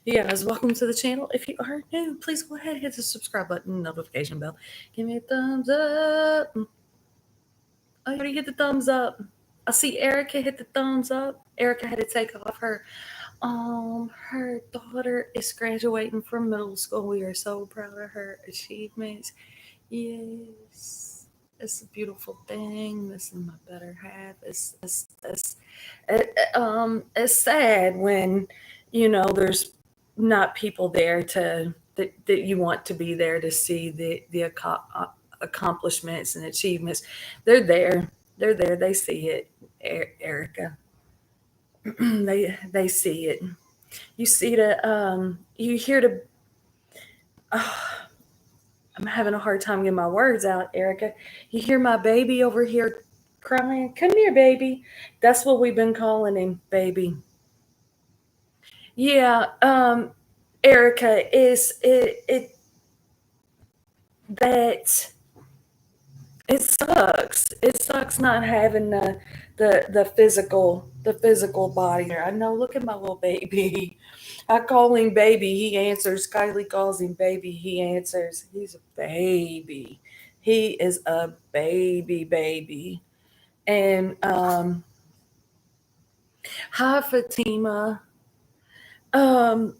Yes, welcome to the channel. If you are new, please go ahead and hit the subscribe button, notification bell. Give me a thumbs up. Oh, you already hit the thumbs up. I see Erica hit the thumbs up. Erica had to take off her daughter is graduating from middle school. We are so proud of her achievements. Yes. It's a beautiful thing. This is my better half. It's sad when there's not people there that you want to be there to see accomplishments and achievements. They're there they see it, Erica. They see it. You see you hear the oh, I'm having a hard time getting my words out, Erica. You hear my baby over here crying? Come here, baby. That's what we've been calling him, baby. Yeah, Erica, is it that it sucks. It sucks not having the physical body there. I know. Look at my little baby. I call him baby. He answers. Kylie calls him baby. He answers. He's a baby. He is a baby. And hi Fatima. Um,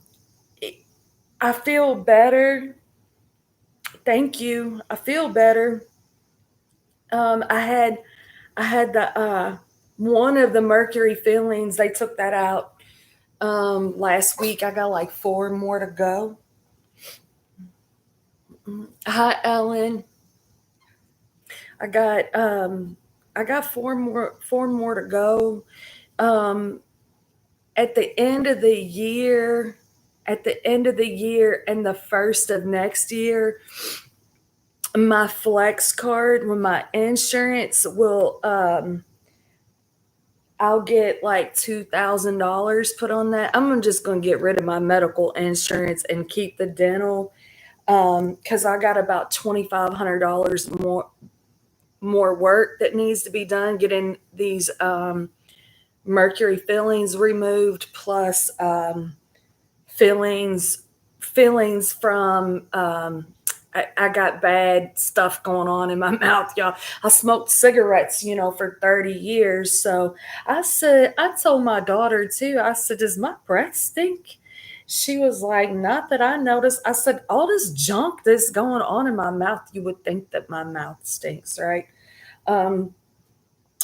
I feel better. Thank you. I feel better. I had the one of the mercury fillings. They took that out last week. I got like four more to go. Hi Ellen. I got four more to go. Um at the end of the year, and the first of next year, my flex card, when my insurance will I'll get like $2,000 put on that. I'm just gonna get rid of my medical insurance and keep the dental, because I got about $2,500 more work that needs to be done getting these mercury fillings removed, plus fillings fillings from I got bad stuff going on in my mouth, y'all. I smoked cigarettes, for 30 years. So I told my daughter too, I said, does my breath stink? She was like, not that I noticed. I said, all this junk that's going on in my mouth, you would think that my mouth stinks, right? Um,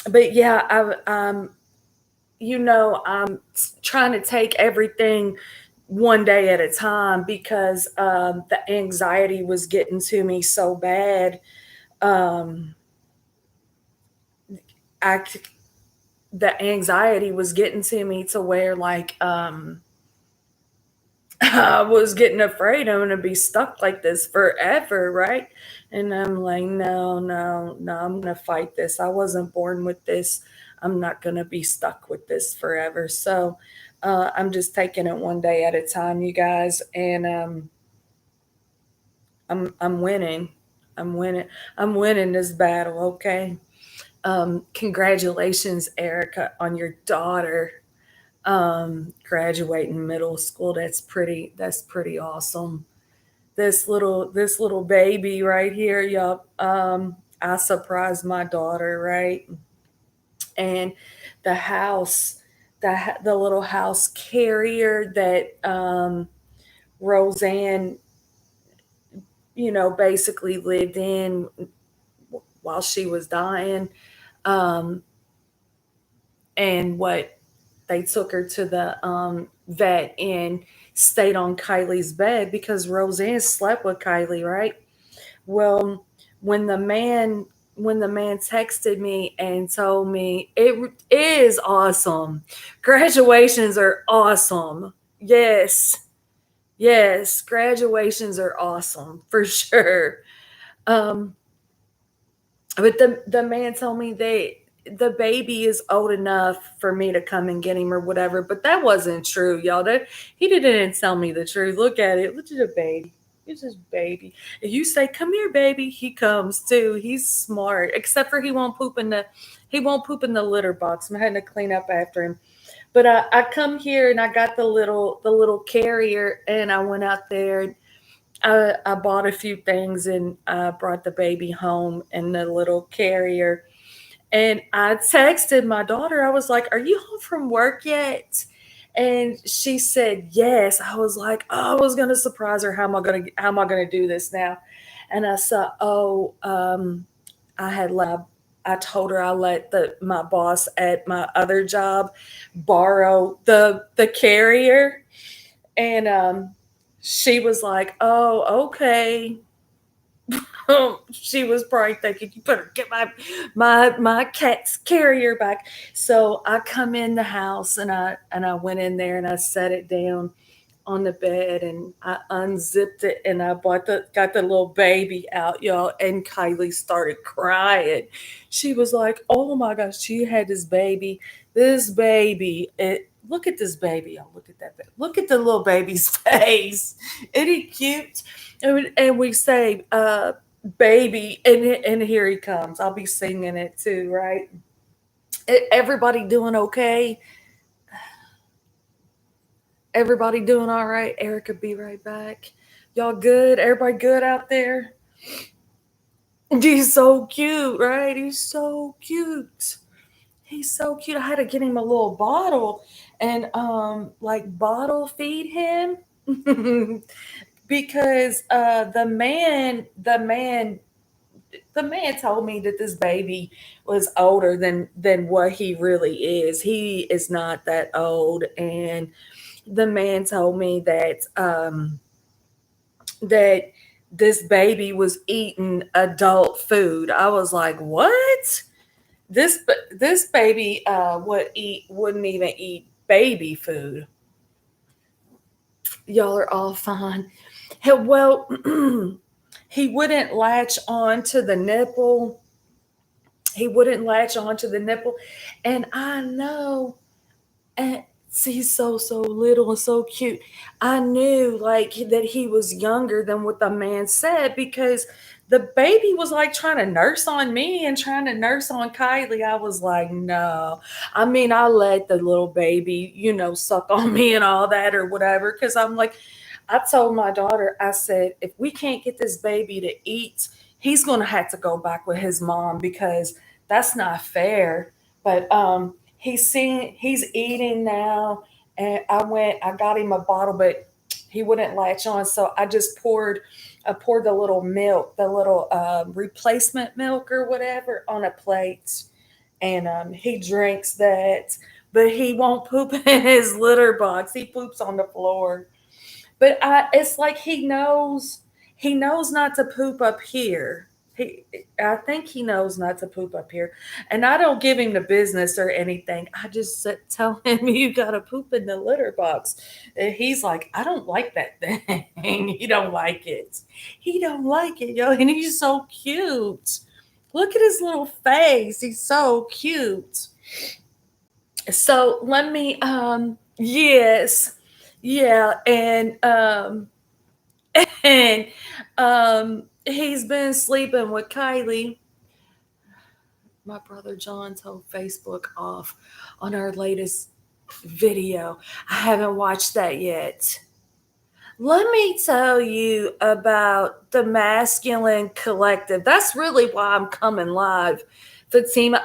but yeah, I'm trying to take everything one day at a time, because the anxiety was getting to me so bad. Um, I c- the anxiety was getting to me to where, like, I was getting afraid I'm gonna be stuck like this forever, right? And I'm like, no, no, no, I'm gonna fight this. I wasn't born with this. I'm not gonna be stuck with this forever. So I'm just taking it one day at a time, you guys, and I'm winning. I'm winning. I'm winning this battle. Okay. Congratulations, Erica, on your daughter graduating middle school. That's pretty awesome. This little baby right here. Yup. I surprised my daughter, right? And the house, the little house carrier that Roseanne, basically lived in while she was dying. Um, and what they took her to the vet and stayed on Kylie's bed because Roseanne slept with Kylie, right? Well, when the man when the man texted me and told me is awesome. Graduations are awesome. Yes. Yes, graduations are awesome for sure. Um but the man told me the baby is old enough for me to come and get him or whatever, but that wasn't true, y'all. That he didn't tell me the truth. Look at it. Look at the baby. He's just baby. If you say, "Come here, baby," he comes too. He's smart. Except for he won't poop in the litter box. I'm having to clean up after him. But I come here and I got the little carrier, and I went out there and I bought a few things and I brought the baby home in the little carrier. And I texted my daughter. I was like, "Are you home from work yet?" And she said yes. I was like, "Oh, I was gonna surprise her. How am I gonna do this now?" And I said, "Oh, I told her I let my boss at my other job borrow the carrier." And she was like, "Oh, okay." She was probably thinking, "You better get my cat's carrier back." So I come in the house and I went in there and I set it down on the bed and I unzipped it and I got the little baby out, y'all. And Kylie started crying. She was like, "Oh my gosh, she had this baby. This baby. Look at this baby. Y'all, look at that. Look at the little baby's face. Isn't he cute?" And we say, baby, and here he comes. I'll be singing it too, right? Everybody doing okay? Everybody doing all right? Erica, be right back. Y'all good? Everybody good out there? He's so cute, right? He's so cute. He's so cute. I had to get him a little bottle and like bottle feed him because the man told me that this baby was older than what he really is. He is not that old, and the man told me that this baby was eating adult food. I was like, "What?" This baby wouldn't even eat baby food. Y'all are all fine. Well, he wouldn't latch on to the nipple. He wouldn't latch on to the nipple, and I know, and he's so little and so cute. I knew like that he was younger than what the man said because the baby was like trying to nurse on me and trying to nurse on Kylie. I was like, no. I mean, I let the little baby, suck on me and all that or whatever. Cause I'm like, I told my daughter, I said, if we can't get this baby to eat, he's gonna have to go back with his mom because that's not fair. But he's eating now, and I got him a bottle, but he wouldn't latch on, so I poured the little milk, the little replacement milk or whatever on a plate, and he drinks that, but he won't poop in his litter box. He poops on the floor. But it's like he knows not to poop up here. He, I think he knows not to poop up here, and I don't give him the business or anything. I just tell him you gotta poop in the litter box, and he's like, I don't like that thing. He don't like it. He don't like it, yo, and he's so cute. Look at his little face. He's so cute. So let me yes. Yeah, and he's been sleeping with Kylie. My brother John told Facebook off on our latest video. I haven't watched that yet. Let me tell you about the masculine collective. That's really why I'm coming live. Fatima,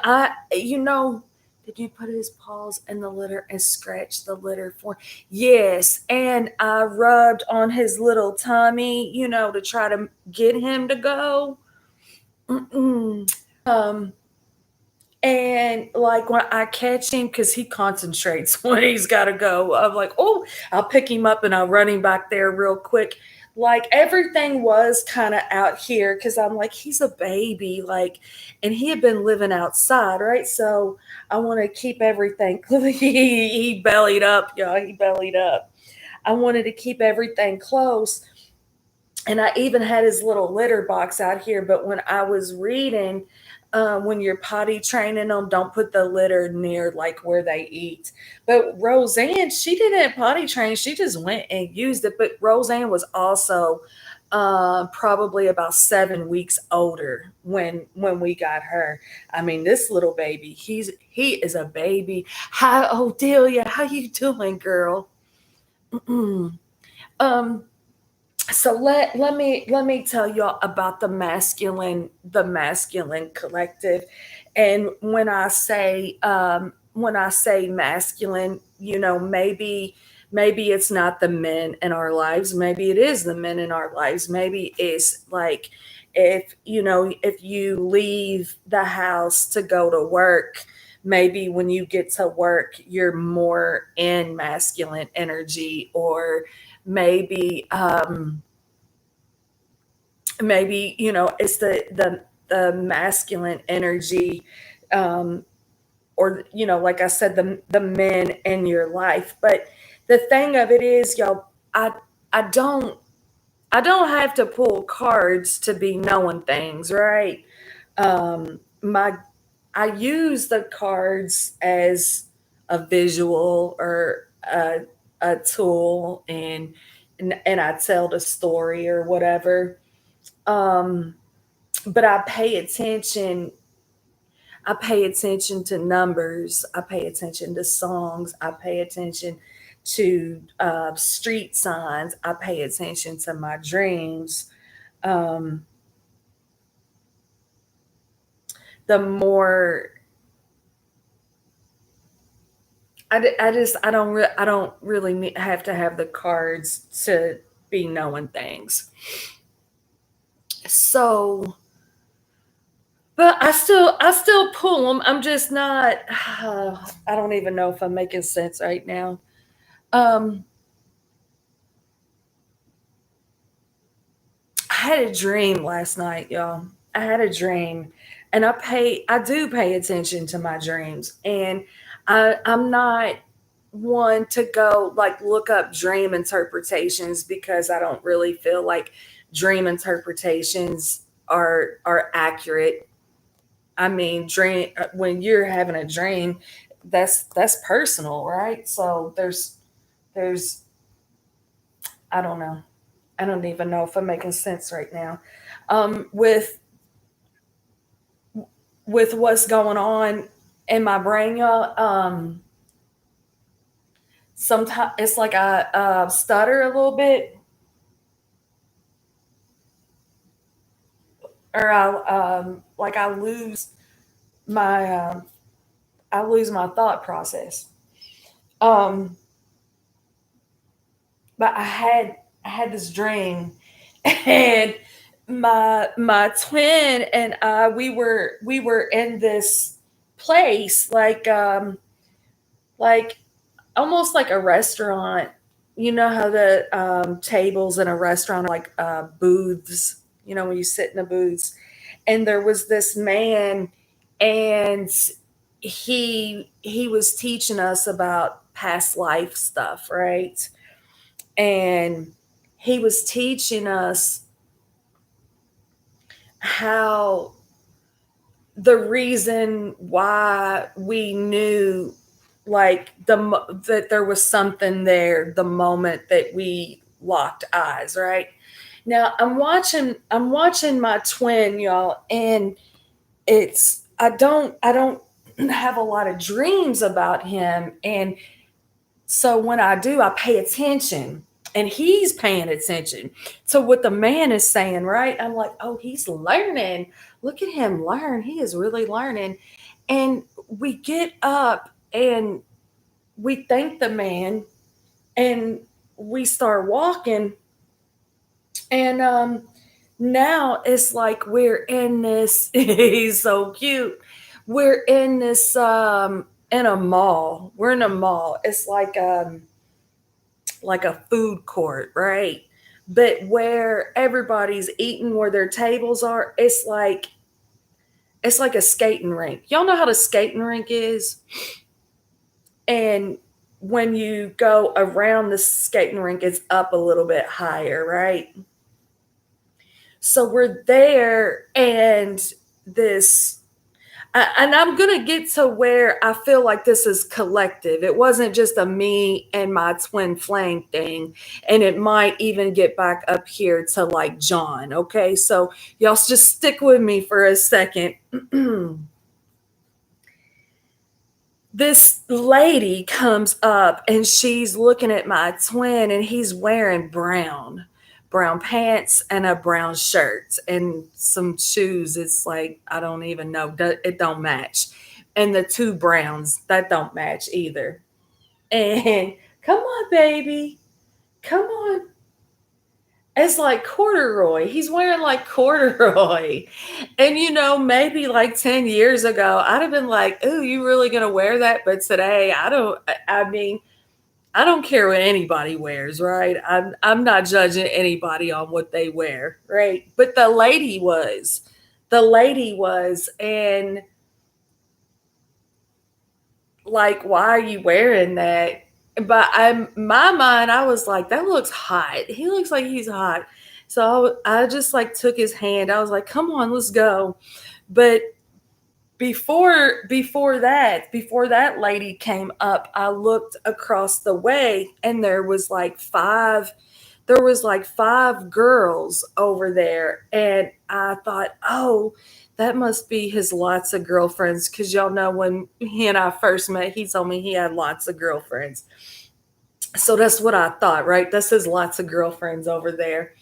did you put his paws in the litter and scratch the litter for? Yes, and I rubbed on his little tummy, to try to get him to go. Mm-mm. Um, and like when I catch him, because he concentrates when he's got to go, I'm like, oh, I'll pick him up and I'll run him back there real quick. Like everything was kind of out here because I'm like, he's a baby, like, and he had been living outside, right? So I want to keep everything. He bellied up, y'all. He bellied up. I wanted to keep everything close, and I even had his little litter box out here. But when I was reading, when you're potty training them, don't put the litter near like where they eat. But Roseanne, she didn't potty train; she just went and used it. But Roseanne was also probably about 7 weeks older when we got her. I mean, this little baby, he is a baby. Hi, Odelia, how you doing, girl? um, so let me tell y'all about the masculine collective. And when I say masculine, maybe it's not the men in our lives, maybe it is the men in our lives. Maybe it's like, if you leave the house to go to work, maybe when you get to work you're more in masculine energy. Or maybe it's the masculine energy. um like I said, the men in your life. But the thing of it is, y'all, I don't have to pull cards to be knowing things, right? My I use the cards as a visual or a tool, and I tell the story or whatever. um but I pay attention to numbers, I pay attention to songs, I pay attention to street signs, I pay attention to my dreams. um the more I don't really have to have the cards to be knowing things. So, but I still pull them. I'm just not. I don't even know if I'm making sense right now. Um, I had a dream last night, y'all. I had a dream, and I do pay attention to my dreams, and I'm not one to go like look up dream interpretations, because I don't really feel like dream interpretations are accurate. I mean, dream when you're having a dream, that's personal, right? So there's I don't know. I don't even know if I'm making sense right now. With what's going on in my brain, y'all. Sometimes it's like I stutter a little bit, or my I lose my thought process. Um, but I had this dream, and my twin and I, we were in this place, like almost like a restaurant. You know how the tables in a restaurant are like booths, when you sit in the booths. And there was this man, and he was teaching us about past life stuff, right? And he was teaching us how the reason why we knew, like, that there was something there the moment that we locked eyes, right? Now I'm watching my twin, y'all, and I don't have a lot of dreams about him. And so when I do, I pay attention, and he's paying attention to what the man is saying, right? I'm like, oh, he's learning. Look at him learn. He is really learning. And we get up and we thank the man, and we start walking. And now it's like we're in this, he's so cute. We're in this in a mall. We're in a mall. It's like a food court, right? But where everybody's eating, where their tables are, it's like a skating rink. Y'all know how the skating rink is? And when you go around the skating rink, it's up a little bit higher, right? So we're there, and this And I'm going to get to where I feel like this is collective. It wasn't just a me and my twin flame thing. And it might even get back up here to like John. Okay. So y'all just stick with me for a second. This lady comes up and she's looking at my twin, and he's wearing brown pants and a brown shirt and some shoes. It's like, I don't even know, it don't match. And the two browns that don't match either. And come on, baby, come on. It's like corduroy. He's wearing like corduroy. And maybe like 10 years ago, I'd have been like, "Ooh, you really gonna wear that?" But today, I don't. I mean, I don't care what anybody wears, right? I'm not judging anybody on what they wear, right? But the lady was, and like, why are you wearing that? But my mind, I was like, that looks hot. He looks like he's hot. So I just like took his hand. I was like, come on, let's go. But before that lady came up, I looked across the way, and there was like five girls over there, and I thought, oh, that must be his lots of girlfriends, because y'all know when he and I first met, he told me he had lots of girlfriends. So that's what I thought, right? That's his lots of girlfriends over there.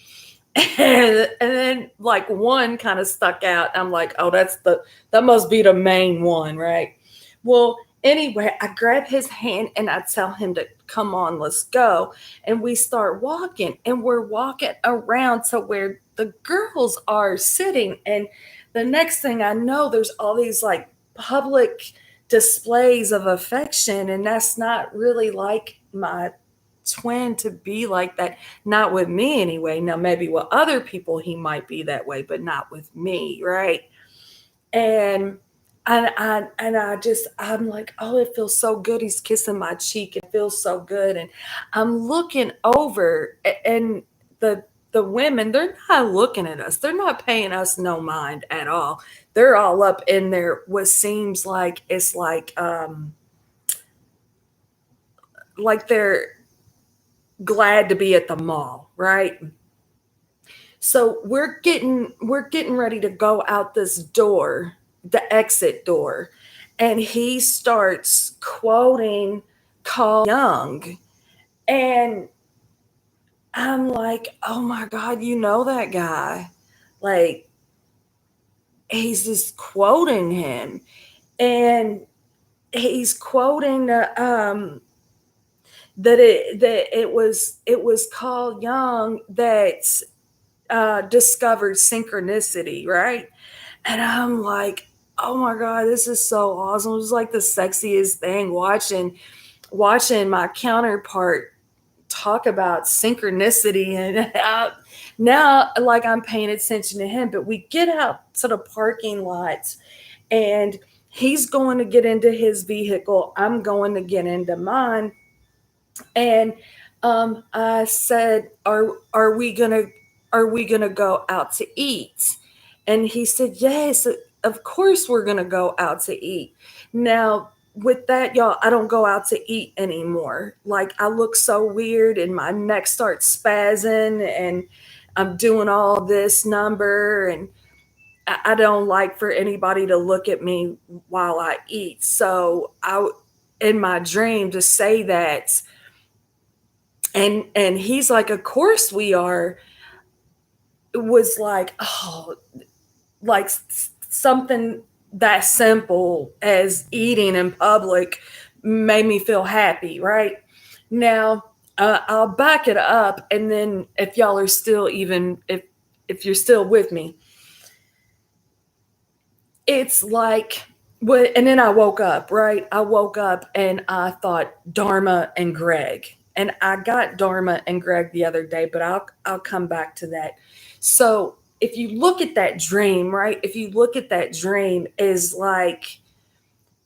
And then like one kind of stuck out. I'm like, oh, that must be the main one, right? Well, anyway, I grab his hand and I tell him to come on, let's go. And we start walking, and we're walking around to where the girls are sitting. And the next thing I know, there's all these like public displays of affection, and that's not really like my twin to be like that. Not with me anyway. Now maybe with other people he might be that way, but not with me, right? And I'm like, oh, it feels so good. He's kissing my cheek. It feels so good. And I'm looking over, and the women, they're not looking at us. They're not paying us no mind at all. They're all up in there. What seems like it's like they're glad to be at the mall, right? So we're getting ready to go out this door, the exit door, and he starts quoting Carl Jung, and I'm like, "Oh my god, you know that guy." Like, he's just quoting him, and he's quoting that it was Carl Jung that discovered synchronicity, right? And I'm like, oh my god, this is so awesome. It was like the sexiest thing watching my counterpart talk about synchronicity, and now like I'm paying attention to him. But we get out to the parking lot, and he's going to get into his vehicle. I'm going to get into mine, and I said, "Are we gonna go out to eat?" And he said, "Yes, of course we're gonna go out to eat." Now, with that, y'all, I don't go out to eat anymore. Like, I look so weird, and my neck starts spazzing, and I'm doing all this number, and I don't like for anybody to look at me while I eat. So in my dream, to say that, and he's like, of course we are. It was like, oh, like something that simple as eating in public made me feel happy, right? Now, I'll back it up, and then if y'all are still, even if you're still with me, it's like what. And then I woke up, right? I woke up and I thought Dharma and Greg. And I got Dharma and Greg the other day, but I'll come back to that. So if you look at that dream, right? If you look at that dream, is like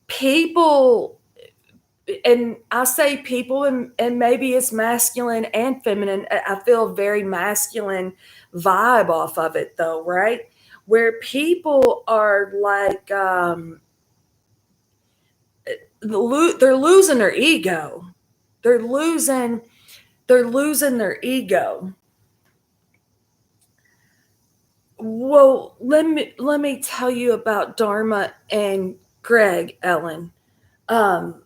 people, and I say people, and maybe it's masculine and feminine. I feel a very masculine vibe off of it though, right? Where people are like they're losing their ego. They're losing their ego. Well, let me tell you about Dharma and Greg, Ellen. Um,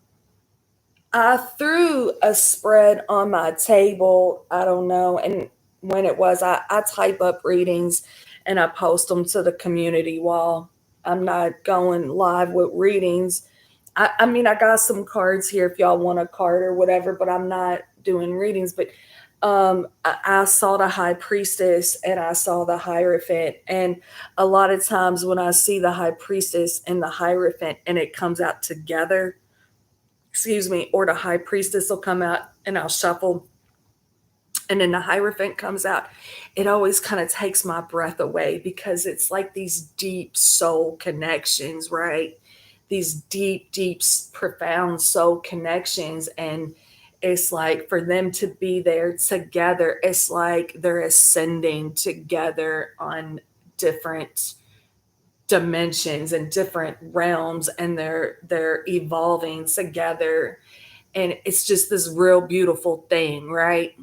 I threw a spread on my table. I don't know, and when it was, I type up readings and I post them to the community wall. I'm not going live with readings. I mean, I got some cards here if y'all want a card or whatever, but I'm not doing readings. But I saw the high priestess and I saw the hierophant, and a lot of times when I see the high priestess and the hierophant and it comes out together, excuse me, or the high priestess will come out and I'll shuffle and then the hierophant comes out, it always kind of takes my breath away because it's like these deep soul connections, right? These deep, deep, profound soul connections. And it's like for them to be there together, it's like they're ascending together on different dimensions and different realms, and they're evolving together, and it's just this real beautiful thing, right?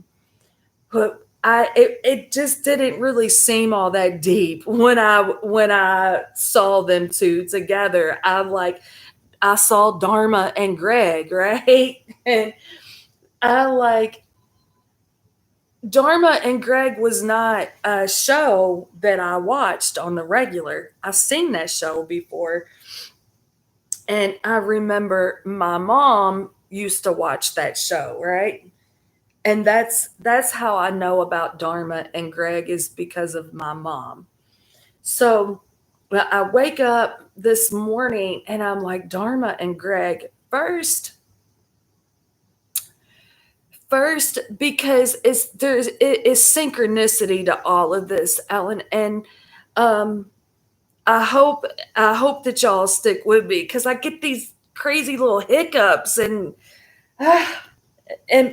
But it just didn't really seem all that deep when I saw them two together. I saw Dharma and Greg, right? And I like Dharma and Greg was not a show that I watched on the regular. I've seen that show before. And I remember my mom used to watch that show, right? And that's how I know about Dharma and Greg is because of my mom. So well, I wake up this morning and I'm like, Dharma and Greg first because it is synchronicity to all of this, Ellen. And um I hope I hope that y'all stick with me because I get these crazy little hiccups and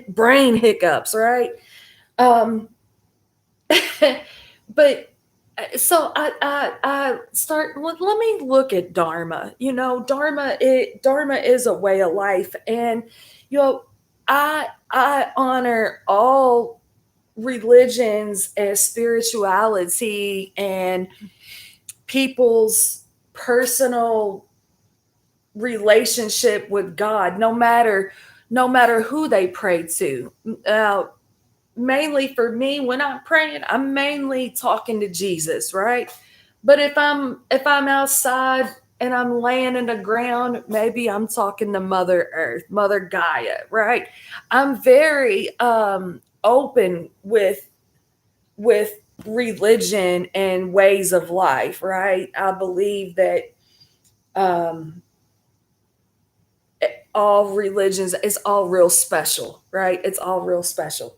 brain hiccups, right? Um, but so I start. Let me look at Dharma. Dharma is a way of life, and you know I honor all religions and spirituality and people's personal relationship with God, no matter who they pray to. Mainly for me, when I'm praying, I'm mainly talking to Jesus, right? But if I'm outside and I'm laying in the ground, maybe I'm talking to Mother Earth, Mother Gaia, right? I'm very open with religion and ways of life, right? I believe that um, all religions is all real special, right? It's all real special.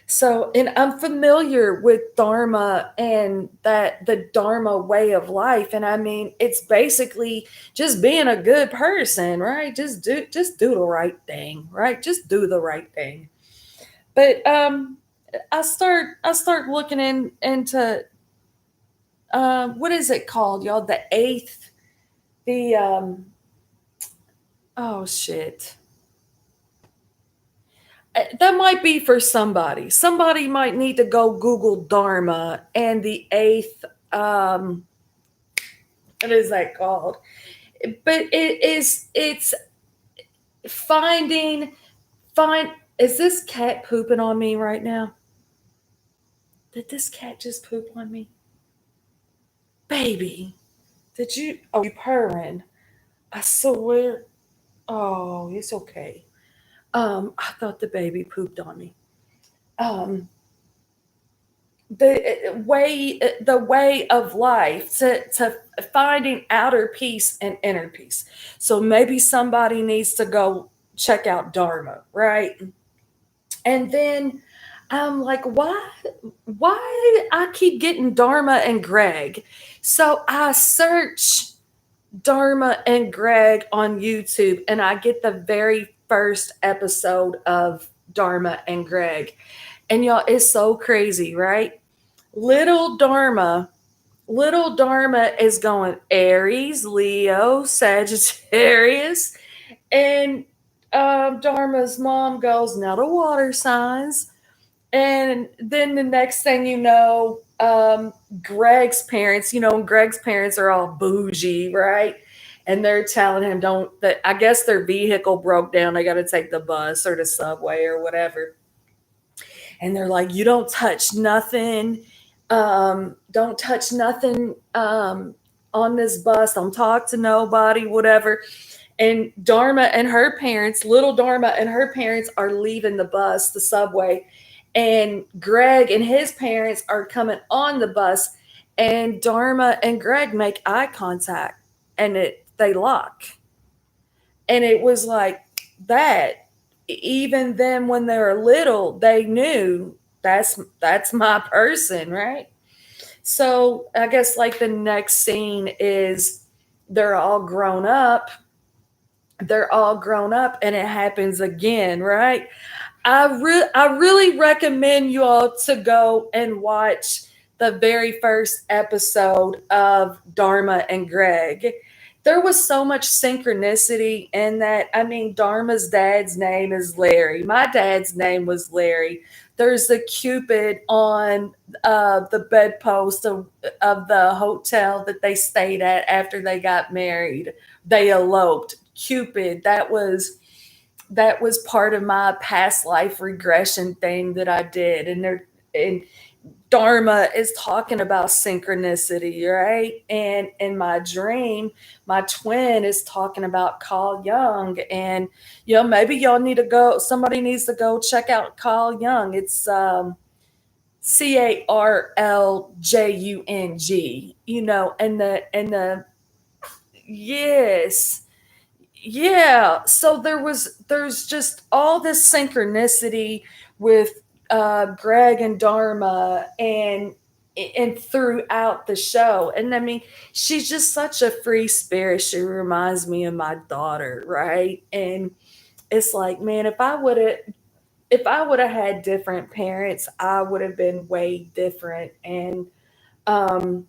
So, and I'm familiar with Dharma and that the Dharma way of life. And I mean, it's basically just being a good person, right? Just do the right thing, right? Just do the right thing. But I start looking into what is it called, y'all? The eighth, the oh shit. That might be for somebody. Somebody might need to go Google Dharma and the eighth. What is that called? But it's finding find. Is this cat pooping on me right now? Did this cat just poop on me, baby? Did you? Oh, you purring? I swear. Oh, it's okay. I thought the baby pooped on me. Um, the way of life to finding outer peace and inner peace. So maybe somebody needs to go check out Dharma, right? And then I'm like, why I keep getting Dharma and Greg? So I search Dharma and Greg on YouTube and I get the very first episode of Dharma and Greg. And y'all, it's so crazy, right? Little Dharma, little Dharma is going Aries, Leo, Sagittarius. And Dharma's mom goes, now the water signs. And then the next thing you know, Greg's parents, and Greg's parents are all bougie, right? And they're telling him, don't, that I guess their vehicle broke down. They got to take the bus or the subway or whatever. And they're like, you don't touch nothing. Don't touch nothing on this bus. Don't talk to nobody, whatever. And Dharma and her parents, little Dharma and her parents are leaving the bus, the subway. And Greg and his parents are coming on the bus. And Dharma and Greg make eye contact and they lock. And it was like that. Even then, when they were little, they knew that's my person, right? So I guess like the next scene is they're all grown up. They're all grown up, and it happens again, right? I really recommend you all to go and watch the very first episode of Dharma and Greg. There was so much synchronicity in that. I mean, Dharma's dad's name is Larry. My dad's name was Larry. There's the Cupid on the bedpost of the hotel that they stayed at after they got married. They eloped. Cupid. That was part of my past life regression thing that I did. And Dharma is talking about synchronicity, right? And in my dream, my twin is talking about Carl Jung. And maybe y'all need to go, somebody needs to go check out Carl Jung. It's Carljung, and the yes. Yeah, so there's just all this synchronicity with Greg and Dharma and throughout the show. And I mean, she's just such a free spirit. She reminds me of my daughter, right? And it's like, man, if I would have had different parents, I would have been way different. And um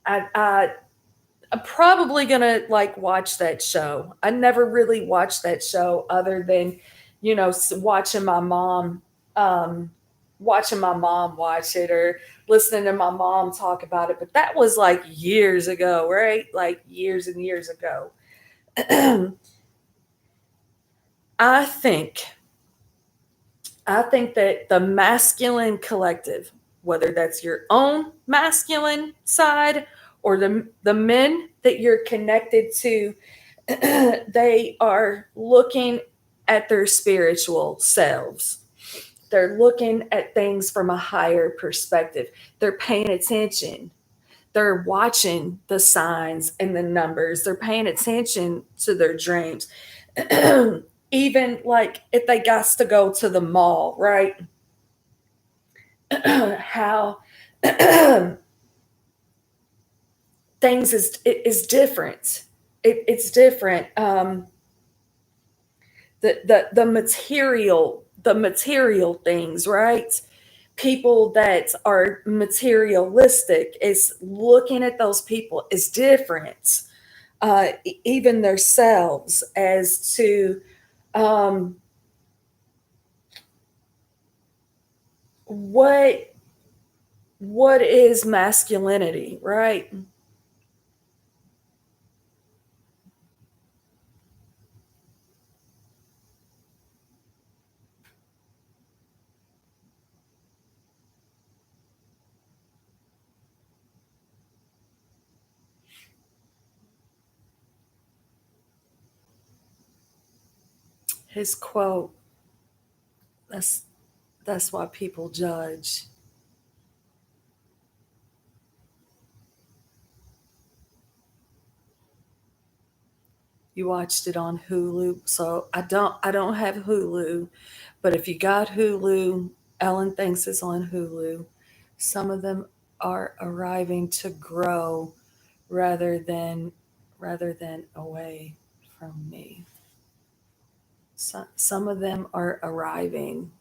I I'm probably gonna like watch that show. I never really watched that show other than, um, watching my mom watch it or listening to my mom talk about it. But that was like years ago, right? Like years and years ago. I think I think that the masculine collective, whether that's your own masculine side or the men that you're connected to, they are looking at their spiritual selves. They're looking at things from a higher perspective. They're paying attention. They're watching the signs and the numbers. They're paying attention to their dreams. Even like if they got to go to the mall, right? How things is different. It's different. The material things, right? People that are materialistic is looking at those people is different. Even themselves as to um, what what is masculinity, right? His quote, that's that's why people judge. You watched it on Hulu. So I don't have Hulu, but if you got Hulu, Ellen thinks it's on Hulu. Some of them are arriving to grow rather than rather than away from me. Some of them are arriving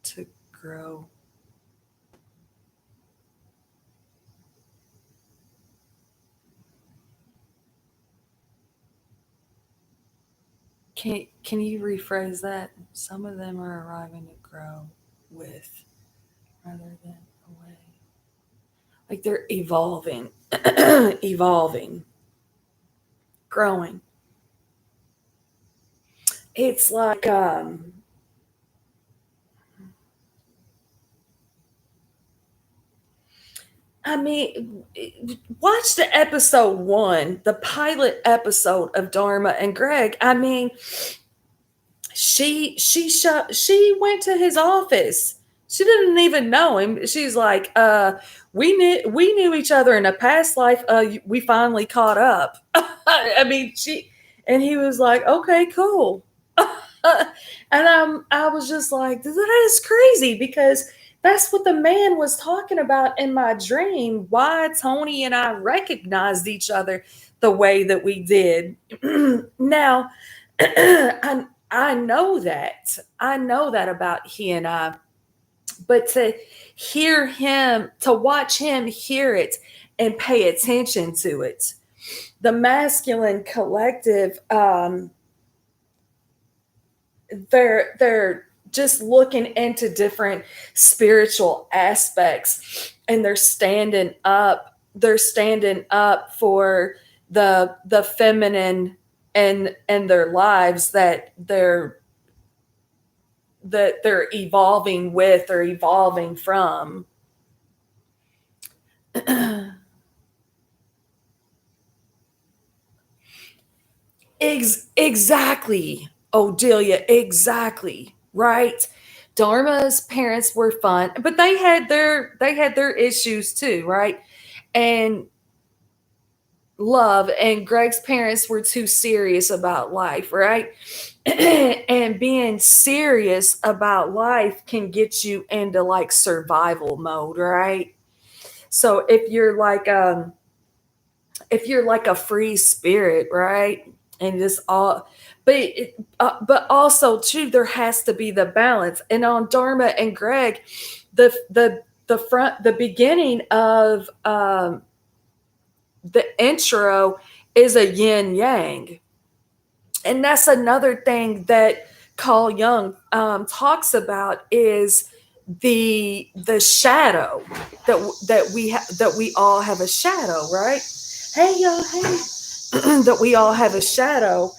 to grow. Can you rephrase that? Some of them are arriving to grow with rather than away. Like they're evolving, evolving, growing. It's like I mean, watch the episode one, the pilot episode of Dharma and Greg. I mean, she went to his office. She didn't even know him. She's like, we knew each other in a past life. We finally caught up. I mean, she and he was like, okay, cool. And I was just like, that is crazy because that's what the man was talking about in my dream. Why Tony and I recognized each other the way that we did. Now, I know that. I know that about he and I. But to hear him, to watch him hear it and pay attention to it, the masculine collective, they're just looking into different spiritual aspects, and they're standing up for the feminine and their lives that they're evolving with or evolving from. Exactly, Odelia, exactly. Right. Dharma's parents were fun, but they had their issues too, right? And love, and Greg's parents were too serious about life, right? And being serious about life can get you into like survival mode, right? So if you're like a free spirit, right? And just all, but also too, there has to be the balance. And on Dharma and Greg, the beginning of the intro is a yin yang, and that's another thing that Carl Jung talks about is the shadow that we all have a shadow, right? Hey y'all, hey, that we all have a shadow.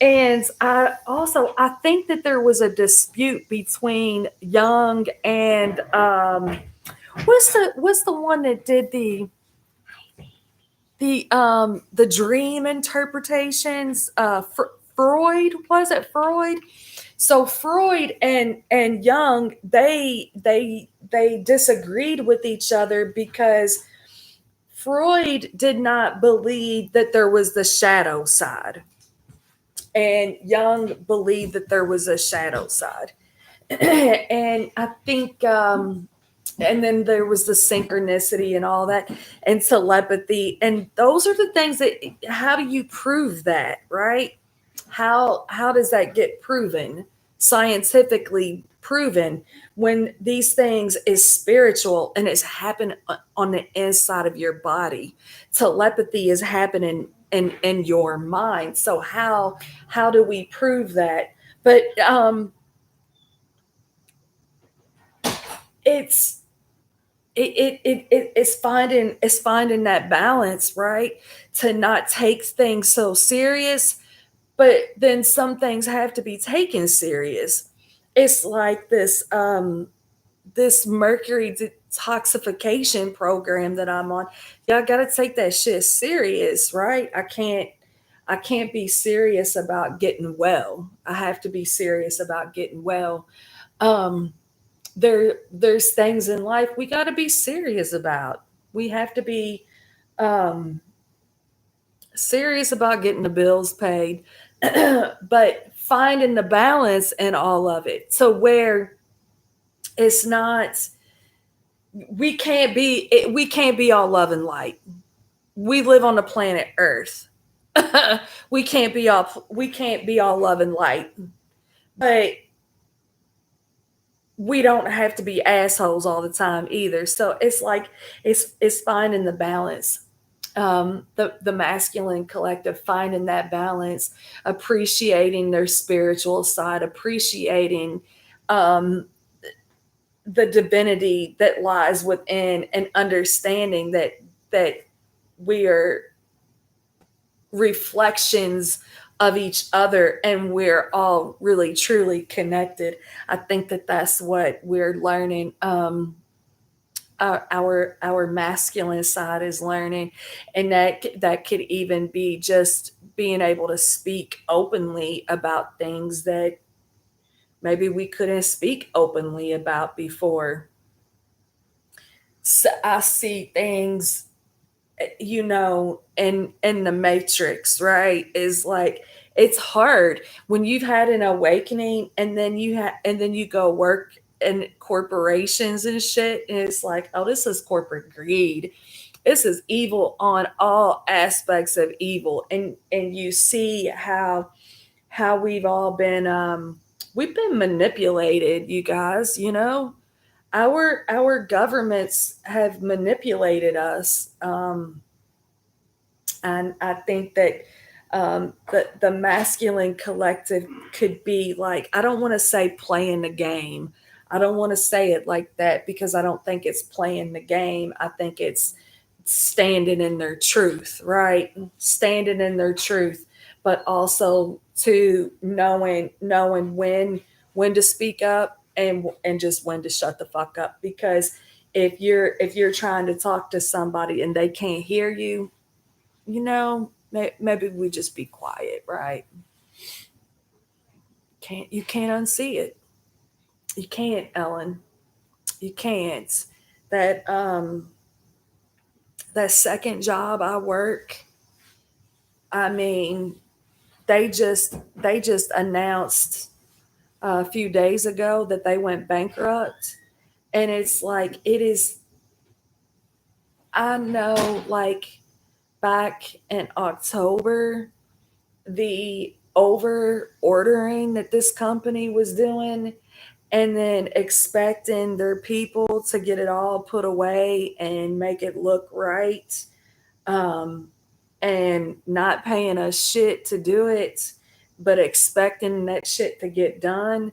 And I think that there was a dispute between Jung and what's the one that did the dream interpretations, Freud, was it Freud? So Freud and Jung, they disagreed with each other because Freud did not believe that there was the shadow side, and Jung believed that there was a shadow side. And I think and then there was the synchronicity and all that, and telepathy, and those are the things that, how do you prove that, right? How does that get proven, scientifically proven, when these things is spiritual and it's happening on the inside of your body? Telepathy is happening in your mind. So how do we prove that? But it's it's finding that balance, right? To not take things so serious, but then some things have to be taken serious. It's like this mercury detoxification program that I'm on. Yeah, I got to take that shit serious, right? I can't be serious about getting well. I have to be serious about getting well. um there's things in life we got to be serious about. We have to be um serious about getting the bills paid, but finding the balance in all of it, so where it's not, we can't be all love and light. We live on the planet Earth. We can't be all love and light, but we don't have to be assholes all the time either. So it's like it's finding the balance. the masculine collective finding that balance, appreciating their spiritual side, appreciating um, the divinity that lies within, and understanding that we are reflections of each other and we're all really truly connected. I think that that's what we're learning. Our masculine side is learning, and that could even be just being able to speak openly about things that maybe we couldn't speak openly about before. So I see things, in the matrix, right, is like, it's hard when you've had an awakening, and then you go work in corporations and shit, and it's like, oh, this is corporate greed. This is evil on all aspects of evil, and you see how we've been manipulated, you guys. Our governments have manipulated us, and I think that the masculine collective could be like, I don't want to say playing the game. I don't want to say it like that, because I don't think it's playing the game. I think it's standing in their truth, right? Standing in their truth, but also to knowing when to speak up, and just when to shut the fuck up. Because if you're trying to talk to somebody and they can't hear you, maybe we just be quiet, right? You can't unsee it. You can't, Ellen. You can't. That second job I work, I mean, they just announced a few days ago that they went bankrupt, and it's like, it is. I know, like, back in October, the over ordering that this company was doing, and then expecting their people to get it all put away and make it look right, um, and not paying us shit to do it, but expecting that shit to get done.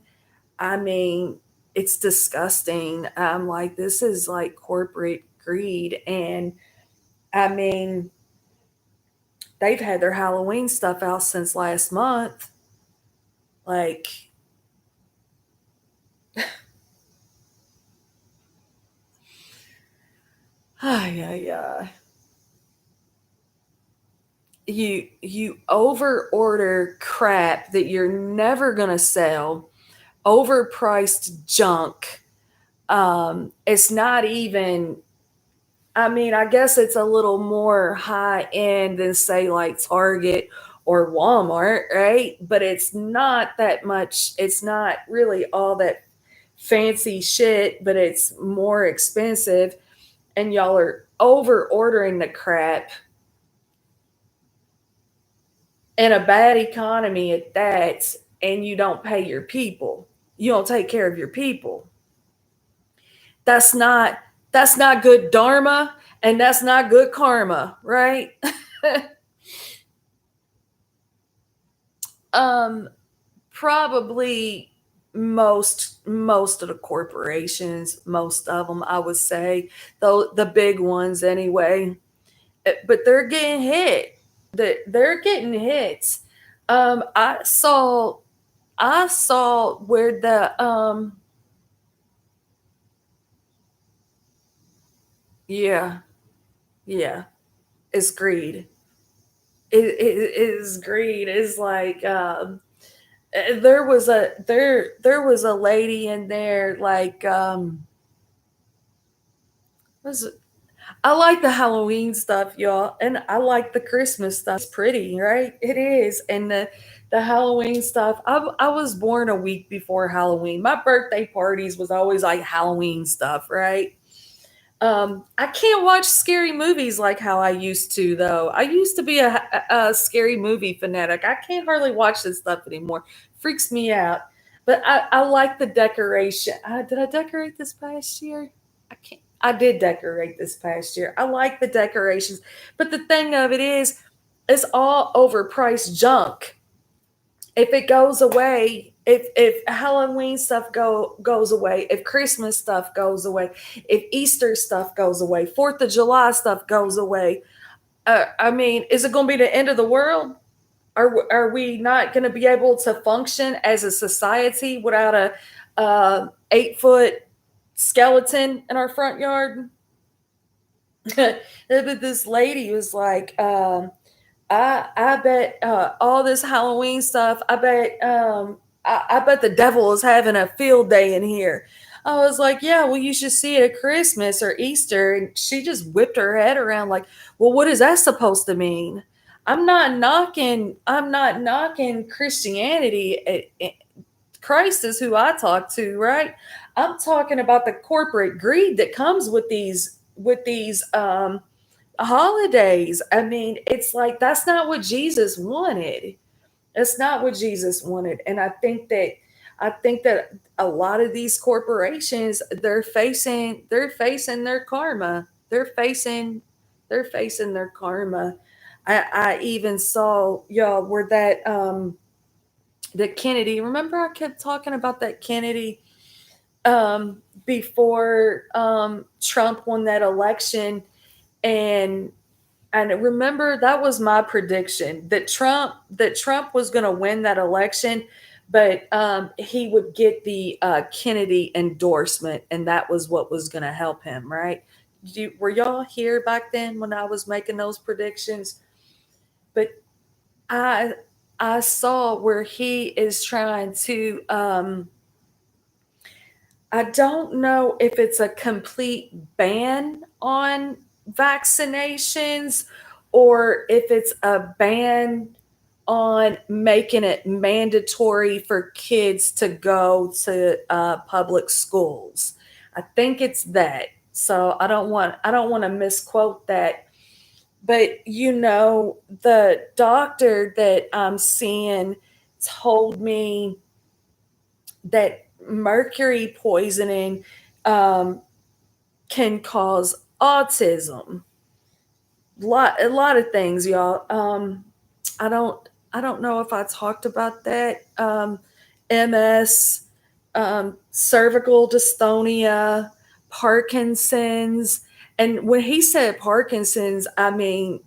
I mean, it's disgusting. I'm like, this is like corporate greed. And I mean, they've had their Halloween stuff out since last month. Like, ay, ay. You over order crap that you're never gonna sell, overpriced junk. It's not even. I mean, I guess it's a little more high end than, say, like Target or Walmart, right? But it's not that much. It's not really all that fancy shit, but it's more expensive. And y'all are over ordering the crap in a bad economy at that, and you don't pay your people. You don't take care of your people. That's not that's not good dharma, and that's not good karma, right? um Probably most of the corporations, most of them, I would say, though the big ones anyway. But they're getting hit. They're getting hits. I saw where the yeah, yeah, it's greed. It is greed. It's like, there was a lady in there, like, was I like the Halloween stuff, y'all, and I like the Christmas stuff. It's pretty, right? It is, and the Halloween stuff. I was born a week before Halloween. My birthday parties was always like Halloween stuff, right? I can't watch scary movies like how I used to, though. I used to be a scary movie fanatic. I can't hardly watch this stuff anymore. Freaks me out. But I like the decoration. Did I decorate this past year? I can't. I did decorate this past year. I like the decorations, but the thing of it is, it's all overpriced junk. If it goes away, if Halloween stuff goes away, if Christmas stuff goes away, if Easter stuff goes away, Fourth of July stuff goes away, I mean, is it going to be the end of the world? Are we not going to be able to function as a society without a 8-foot skeleton in our front yard? This lady was like, I bet all this Halloween stuff. I bet the devil is having a field day in here. I was like, yeah, well, you should see it at Christmas or Easter. And she just whipped her head around like, well, what is that supposed to mean? I'm not knocking Christianity. Christ is who I talk to, right? I'm talking about the corporate greed that comes with these holidays. I mean, it's like that's not what Jesus wanted. It's not what Jesus wanted. And I think that a lot of these corporations, they're facing their karma. They're facing their karma. I even saw y'all where that the Kennedy, remember I kept talking about that Kennedy um before Trump won that election, and remember that was my prediction that Trump was going to win that election, but he would get the Kennedy endorsement, and that was what was going to help him, right? Were y'all here back then when I was making those predictions? But I I saw where he is trying to I don't know if it's a complete ban on vaccinations or if it's a ban on making it mandatory for kids to go to public schools. I think it's that. So I don't want to misquote that, but the doctor that I'm seeing told me that mercury poisoning um, can cause autism. A lot of things, y'all. I don't I don't know if I talked about that. MS, cervical dystonia, Parkinson's, and when he said Parkinson's, I mean,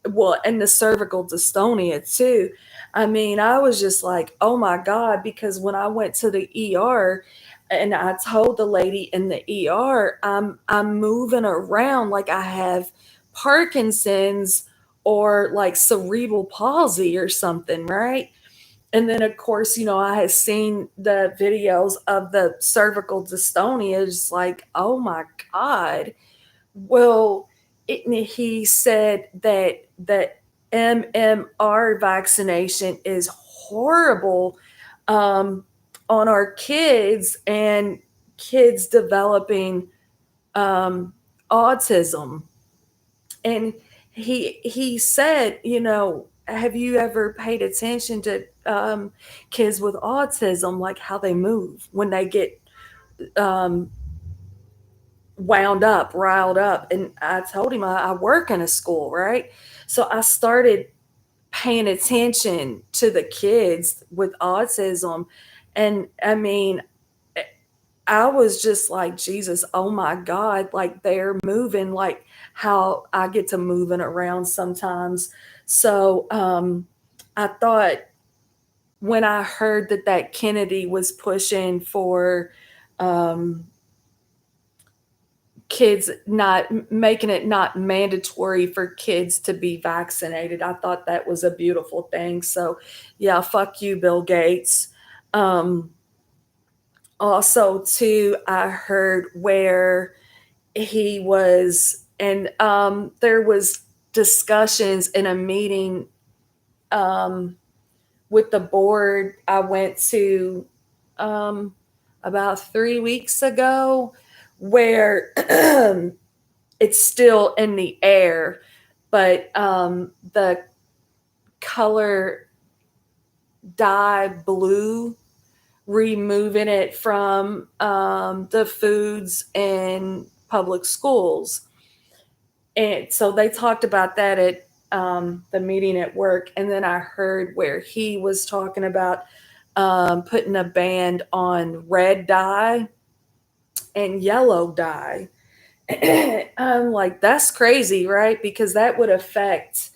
well, and the cervical dystonia too. I mean, I was just like, oh my God, because when I went to the ER and I told the lady in the ER, I'm moving around like I have Parkinson's or like cerebral palsy or something, right? And then of course, I had seen the videos of the cervical dystonia, just like, oh my God. Well, he said that the MMR vaccination is horrible um, on our kids and kids developing um, autism. And he said, have you ever paid attention to kids with autism, like how they move when they get um, wound up, riled up? And I told him I work in a school, right? So I started paying attention to the kids with autism. And I mean, I was just like, Jesus, oh my God, like they're moving like how I get to moving around sometimes. So I thought when I heard that Kennedy was pushing for um, kids not making it not mandatory for kids to be vaccinated, I thought that was a beautiful thing. So yeah, fuck you, Bill Gates. Um, Also, too, I heard where he was, and there was discussions in a meeting um, with the board I went to um, about 3 weeks ago, where it's still in the air, but the color dye blue, removing it from the foods and public schools. And so they talked about that at the meeting at work. And then I heard where he was talking about putting a ban on red dye and yellow dye. I'm like, that's crazy, right? Because that would affect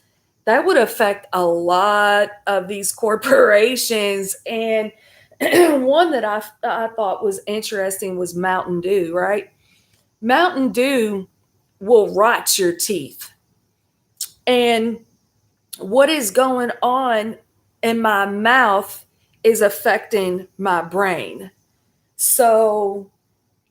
a lot of these corporations. And one that I thought was interesting was Mountain Dew, right? Mountain Dew will rot your teeth. And what is going on in my mouth is affecting my brain. So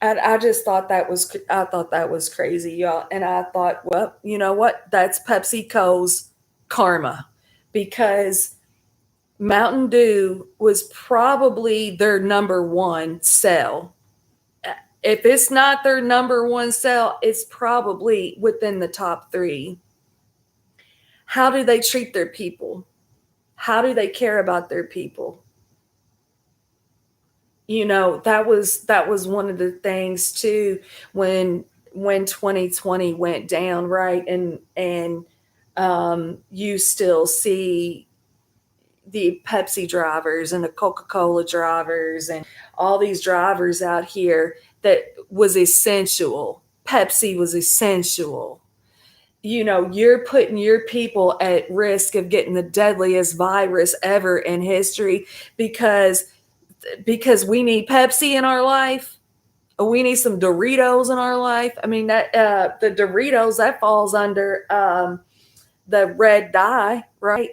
I just thought that was crazy, y'all. And I thought, well, you know what? That's PepsiCo's karma, because Mountain Dew was probably their number one sell. If it's not their number one sell, it's probably within the top three. How do they treat their people? How do they care about their people? That was one of the things too, when 2020 went down, right? And you still see the Pepsi drivers and the Coca-Cola drivers and all these drivers out here that was essential. Pepsi was essential. You're putting your people at risk of getting the deadliest virus ever in history, because we need Pepsi in our life. We need some Doritos in our life. I mean, that the Doritos, that falls under the red dye, right?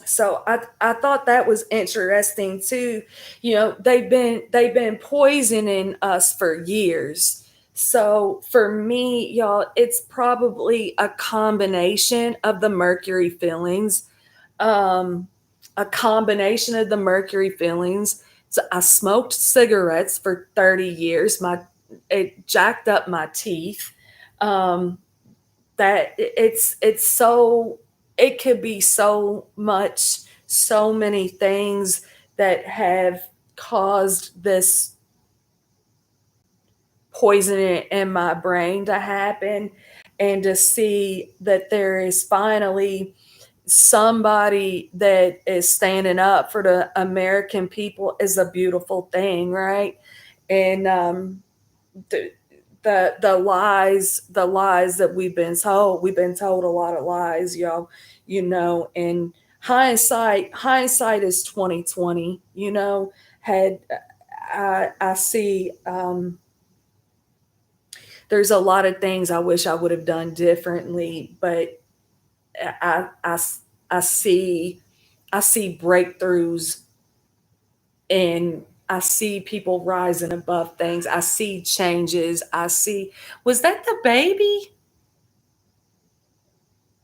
So I thought that was interesting too. They've been poisoning us for years. So for me, y'all, it's probably a combination of the mercury fillings. Um, a combination of the mercury fillings. So I smoked cigarettes for 30 years. It jacked up my teeth. Um, that it's so it could be so much, so many things that have caused this poisoning in my brain to happen. And to see that there is finally somebody that is standing up for the American people is a beautiful thing, right? And the, the lies that we've been told a lot of lies, y'all. And hindsight is 2020. Had I see there's a lot of things I wish I would have done differently, but I, I, I see I see breakthroughs, and I see people rising above things. I see changes. Was that the baby?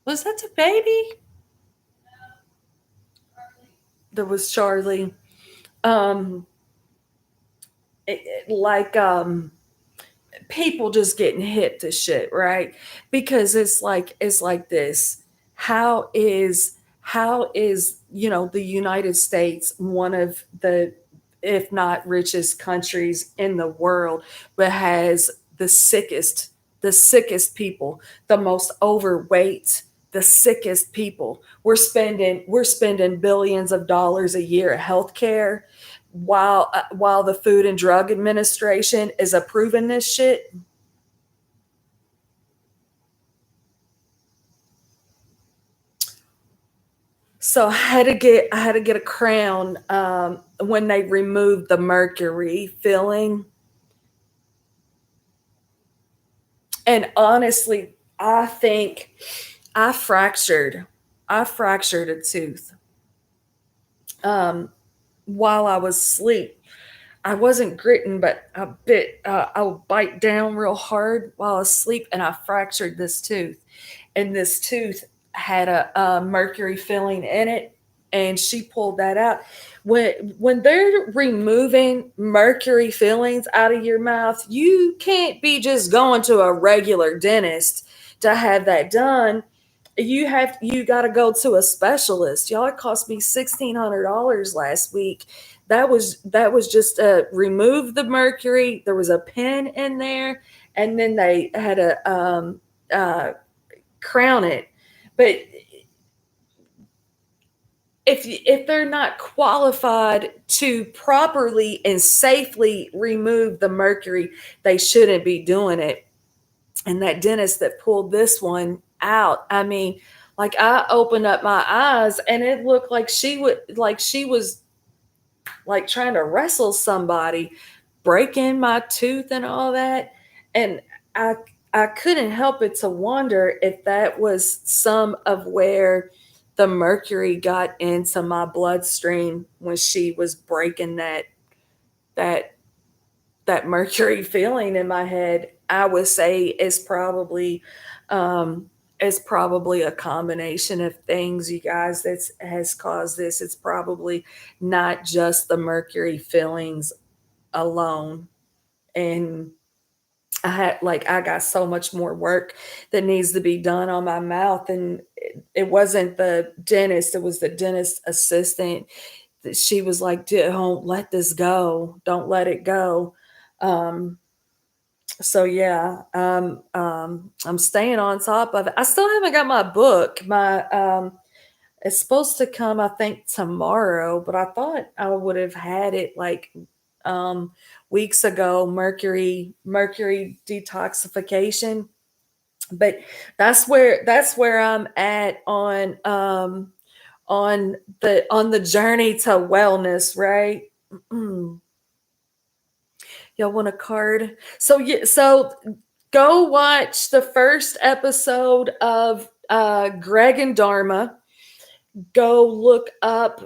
Was that the baby? That was Charlie. Um, like people just getting hit to shit, right? Because it's like this. How is the United States one of the, if not richest countries in the world, but has the sickest people, the most overweight, the sickest people. We're spending billions of dollars a year at healthcare, while the Food and Drug Administration is approving this shit. So I had to get a crown when they removed the mercury filling. And honestly, I think I fractured I fractured a tooth um, while I was asleep. I wasn't gritting, but I would bite down real hard while I was asleep, and I fractured this tooth. And this tooth had a mercury filling in it, and she pulled that out. When they're removing mercury fillings out of your mouth, you can't be just going to a regular dentist to have that done. You got to go to a specialist. Y'all, it cost me $1,600 last week. That was just remove the mercury. There was a pin in there, and then they had to uh, crown it. But if they're not qualified to properly and safely remove the mercury, they shouldn't be doing it. And that dentist that pulled this one out, I mean, like I opened up my eyes and it looked like she was like trying to wrestle somebody, breaking my tooth and all that. And I I couldn't help it to wonder if that was some of where the mercury got into my bloodstream when she was breaking that that mercury feeling in my head. I would say um, is probably a combination of things, you guys, that has caused this. It's probably not just the mercury fillings alone. And I got so much more work that needs to be done on my mouth, and it wasn't the dentist, it was the dentist assistant. That she was like, don't let this go, don't let it go. um so yeah, I'm staying on top of it. I still haven't got my book. My It's supposed to come, I think, tomorrow, but I thought I would have had it like um weeks ago. Mercury detoxification. But that's where I'm at on the journey to wellness, right? Y'all want a card? So yeah, so go watch the first episode of Greg and Dharma. Go look up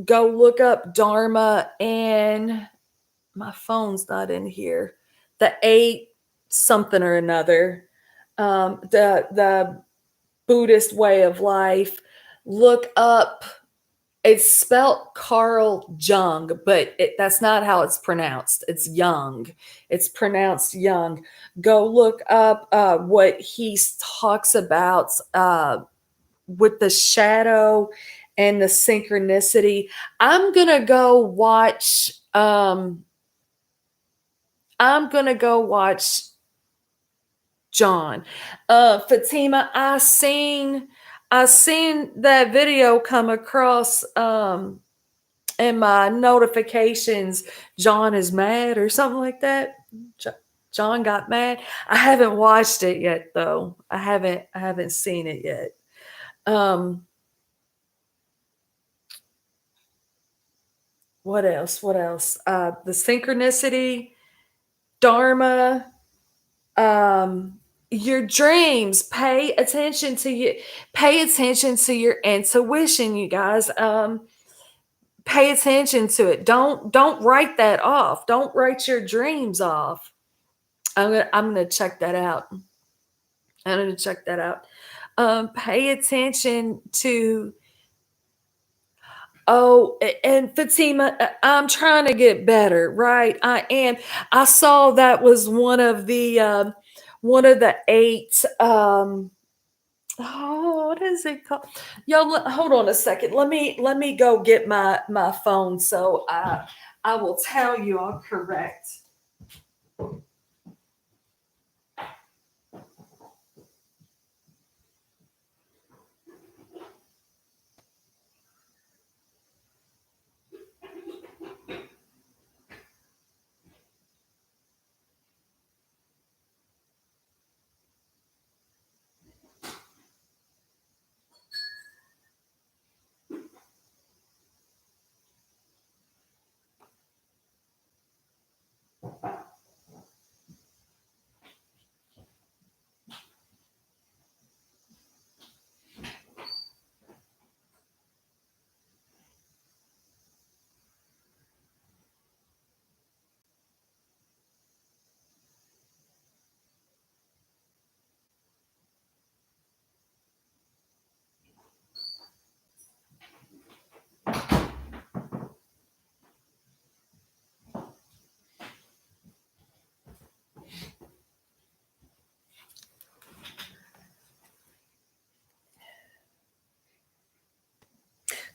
Dharma, and my phone's not in here. The eight something or another. The Buddhist way of life. Look up, it's spelt Carl Jung, but that's not how it's pronounced. It's Young. It's pronounced Young. Go look up what he talks about with the shadow and the synchronicity. I'm gonna go watch. I'm gonna go watch John. Fatima, I seen that video come across in my notifications. John is mad or something like that. John got mad. I haven't watched it yet though. I haven't seen it yet. Um what else? What else? The synchronicity, Dharma, your dreams. Pay attention to your intuition, you guys. Pay attention to it. Don't write that off. Don't write your dreams off. I'm gonna check that out. I'm gonna check that out. Pay attention to. Oh, and Fatima, I'm trying to get better, right? I am. I saw that was one of the eight. Oh, what is it called? Y'all, hold on a second. Let me go get my phone so I will tell you. I'll correct.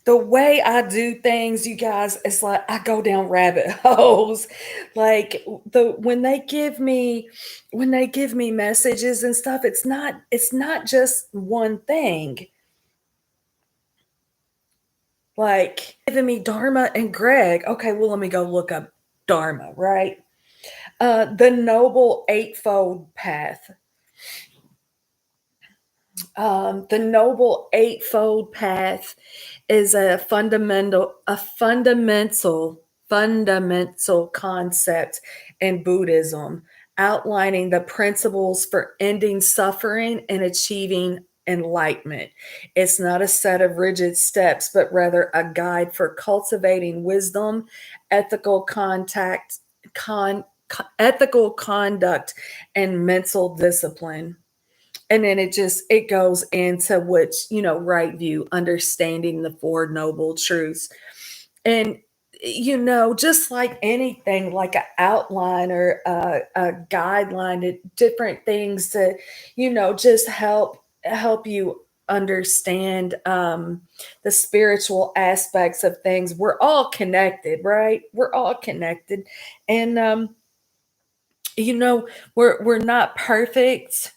the way I do things, you guys, it's like I go down rabbit holes. Like the when they give me messages and stuff, it's not just one thing. Like giving me Dharma and Greg. Okay, well let me go look up Dharma, right? The Noble Eightfold Path. The Noble Eightfold Path is a fundamental concept in Buddhism, outlining the principles for ending suffering and achieving enlightenment. It's not a set of rigid steps, but rather a guide for cultivating wisdom, ethical contact, ethical conduct, and mental discipline. And then it goes into which, right view, understanding the Four Noble Truths. And just like anything, like an outline or a guideline, different things to just help you understand the spiritual aspects of things. We're all connected, right? We're all connected. And we're not perfect.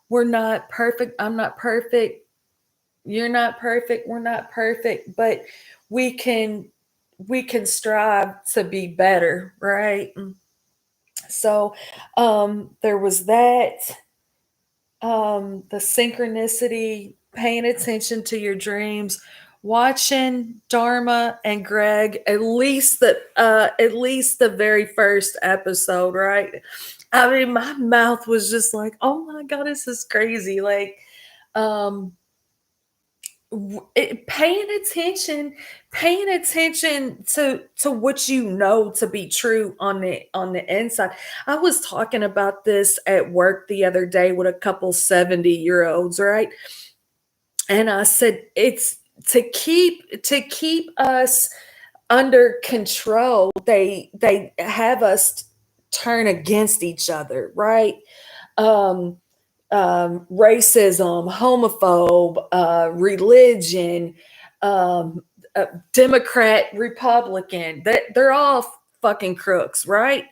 We're not perfect. I'm not perfect. You're not perfect. We're not perfect, but we can we can strive to be better, right? So there was that, the synchronicity, paying attention to your dreams, watching Dharma and Greg, at least the very first episode, right? I mean, my mouth was just like, oh my god, this is crazy. Like, um, paying attention to what you know to be true on the inside. I was talking about this at work the other day with a couple 70-year-olds, right? And I said it's to keep us under control. They have us turn against each other, right? um Racism, homophobe, religion, um, Democrat, Republican. They're all fucking crooks, right?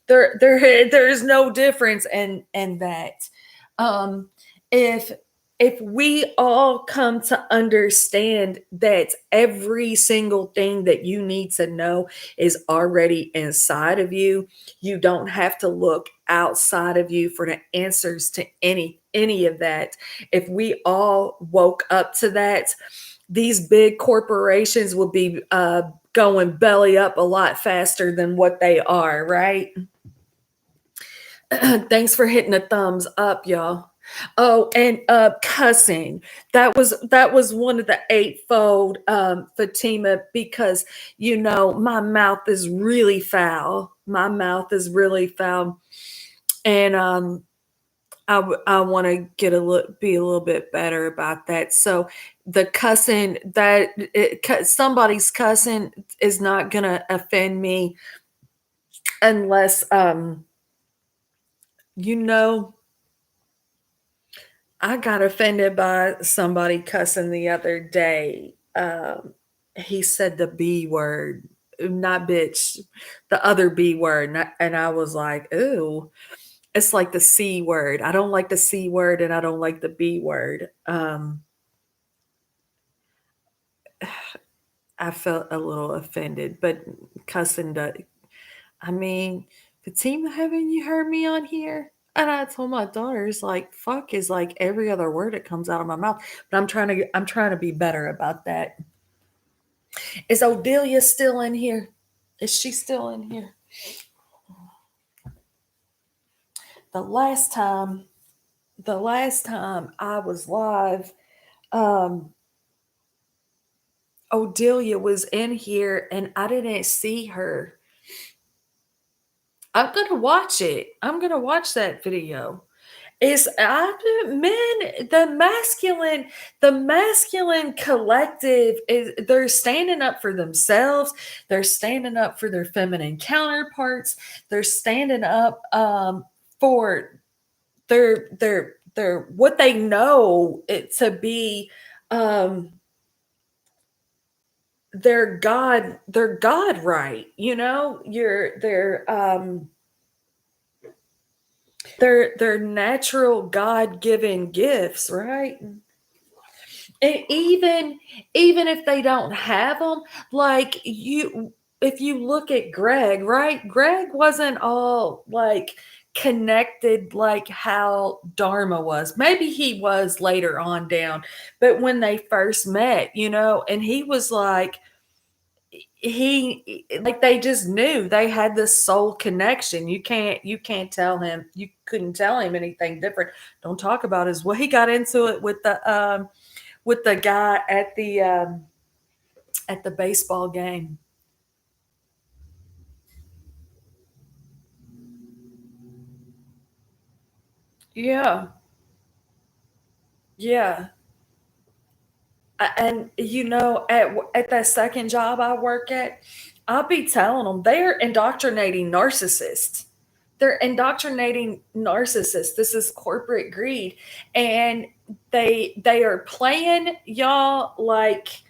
There's no difference in that. Um, if if we all come to understand that every single thing that you need to know is already inside of you, you don't have to look outside of you for the answers to any of that. If we all woke up to that, these big corporations would be going belly up a lot faster than what they are, right? Thanks for hitting the thumbs up, y'all. Oh, and cussing. That was one of the eightfold, Fatima, because my mouth is really foul. My mouth is really foul, and I want to be a little bit better about that. So the cussing, somebody's cussing is not gonna offend me unless you know I got offended by somebody cussing the other day. He said the B word, not bitch, the other B word. And I was like, ooh, it's like the C word. I don't like the C word and I don't like the B word. I felt a little offended, but cussing, I mean, Fatima, haven't you heard me on here? And I told my daughters, like, fuck is like every other word that comes out of my mouth. But I'm trying to be better about that. Is Odelia still in here? Is she still in here? The last time, the last time I was live, um, Odelia was in here and I didn't see her. I'm gonna watch it. I'm gonna watch that video. Is men, the masculine collective, is they're standing up for themselves. They're standing up for their feminine counterparts. They're standing up for their what they know it to be, um they're God right, they're natural God-given gifts, right? And even if they don't have them, like you if you look at Greg, right? Greg wasn't all like connected like how Dharma was. Maybe he was later on down, but when they first met, and he was like he like they just knew they had this soul connection. You can't tell him, you couldn't tell him anything different. Don't talk about his well, he got into it with the guy at the baseball game. Yeah, yeah. And at that second job I work at, I'll be telling them they're indoctrinating narcissists. They're indoctrinating narcissists. This is corporate greed, and they are playing y'all like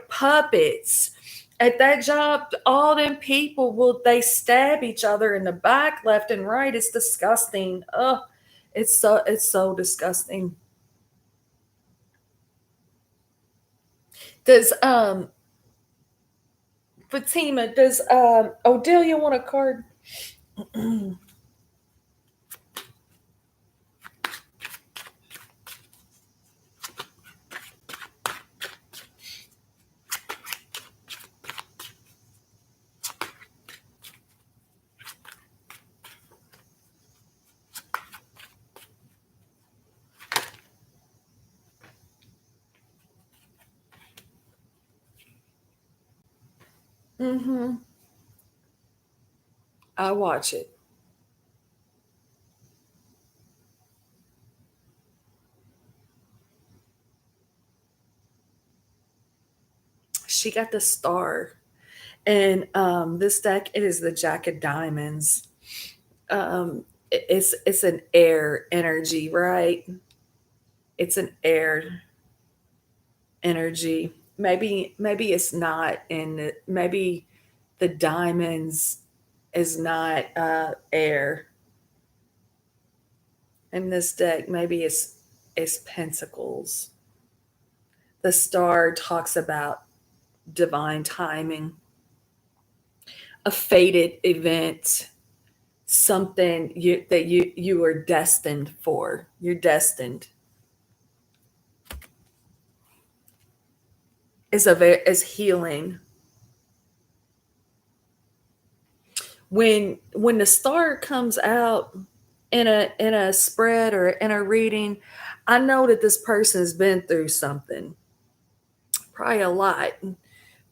puppets. At that job, all them people will they stab each other in the back, left and right. It's disgusting. Ugh, it's so disgusting. Does Fatima, does Odelia want a card? Mm-hmm. I watch it. She got the star. And this deck, it is the Jack of Diamonds. It's an air energy, right? It's an air energy. Maybe it's not, and maybe the diamonds is not air in this deck. Maybe it's pentacles. The star talks about divine timing, a fated event, something that you are destined for. You're destined. Is healing. When the star comes out in a spread or in a reading, I know that this person's been through something, probably a lot,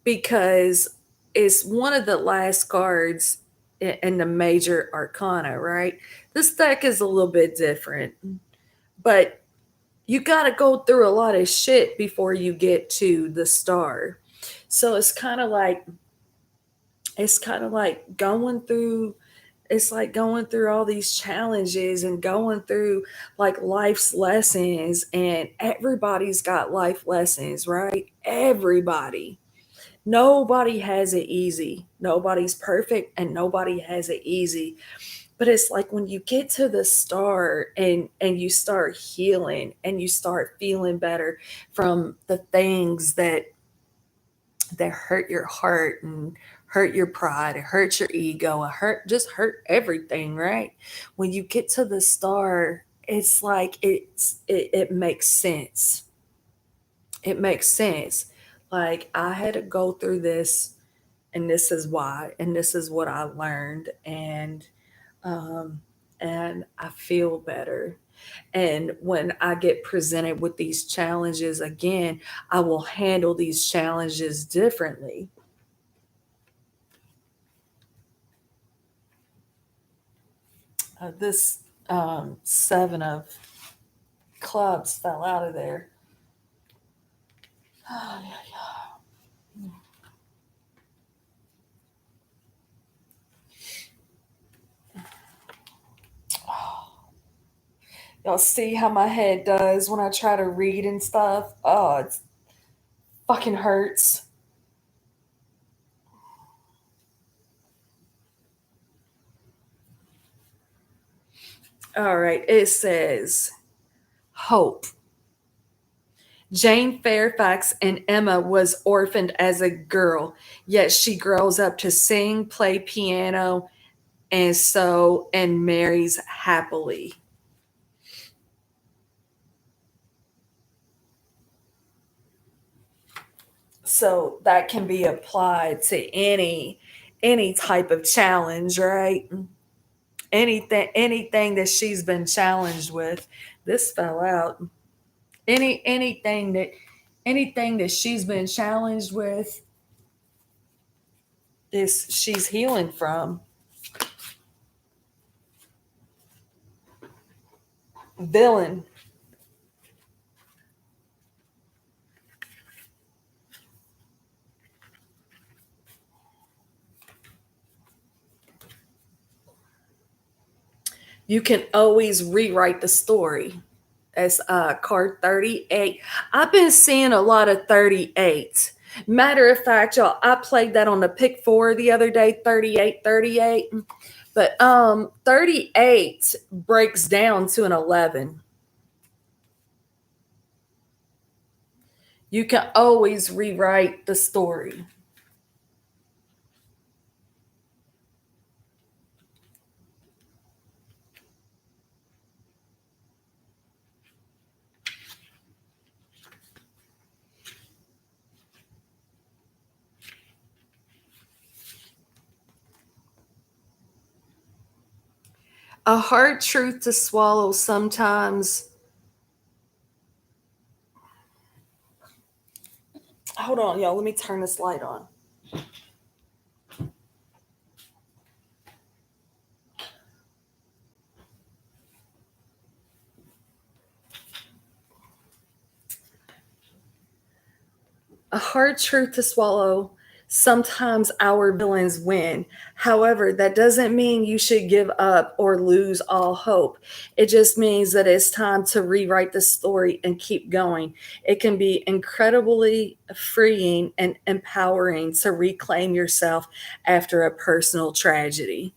because it's one of the last cards in the major arcana, right? This deck is a little bit different, but you got to go through a lot of shit before you get to the star. So it's kind of like going through all these challenges and going through like life's lessons, and everybody's got life lessons, right? Everybody. Nobody has it easy. Nobody's perfect and nobody has it easy. But it's like when you get to the star and you start healing and you start feeling better from the things that hurt your heart and hurt your pride, it hurts your ego, it hurt everything, right? When you get to the star, it's like it makes sense. It makes sense. Like I had to go through this, and this is why, and this is what I learned, um and I feel better. And when I get presented with these challenges again, I will handle these challenges differently. This seven of clubs fell out of there. Oh, yeah, yeah. Y'all see how my head does when I try to read and stuff? Oh, it fucking hurts. All right. It says hope. Jane Fairfax and Emma was orphaned as a girl, yet she grows up to sing, play piano, and sew, and marries happily. So that can be applied to any type of challenge, right? Anything that she's been challenged with. This fell out. Anything that she's been challenged with is she's healing from. Villain. You can always rewrite the story. As card 38. I've been seeing a lot of 38. Matter of fact, y'all, I played that on the pick four the other day, 38, 38. But 38 breaks down to an 11. You can always rewrite the story. A hard truth to swallow sometimes. Hold on, y'all. Let me turn this light on. A hard truth to swallow. Sometimes our villains win. However, that doesn't mean you should give up or lose all hope. It just means that it's time to rewrite the story and keep going. It can be incredibly freeing and empowering to reclaim yourself after a personal tragedy.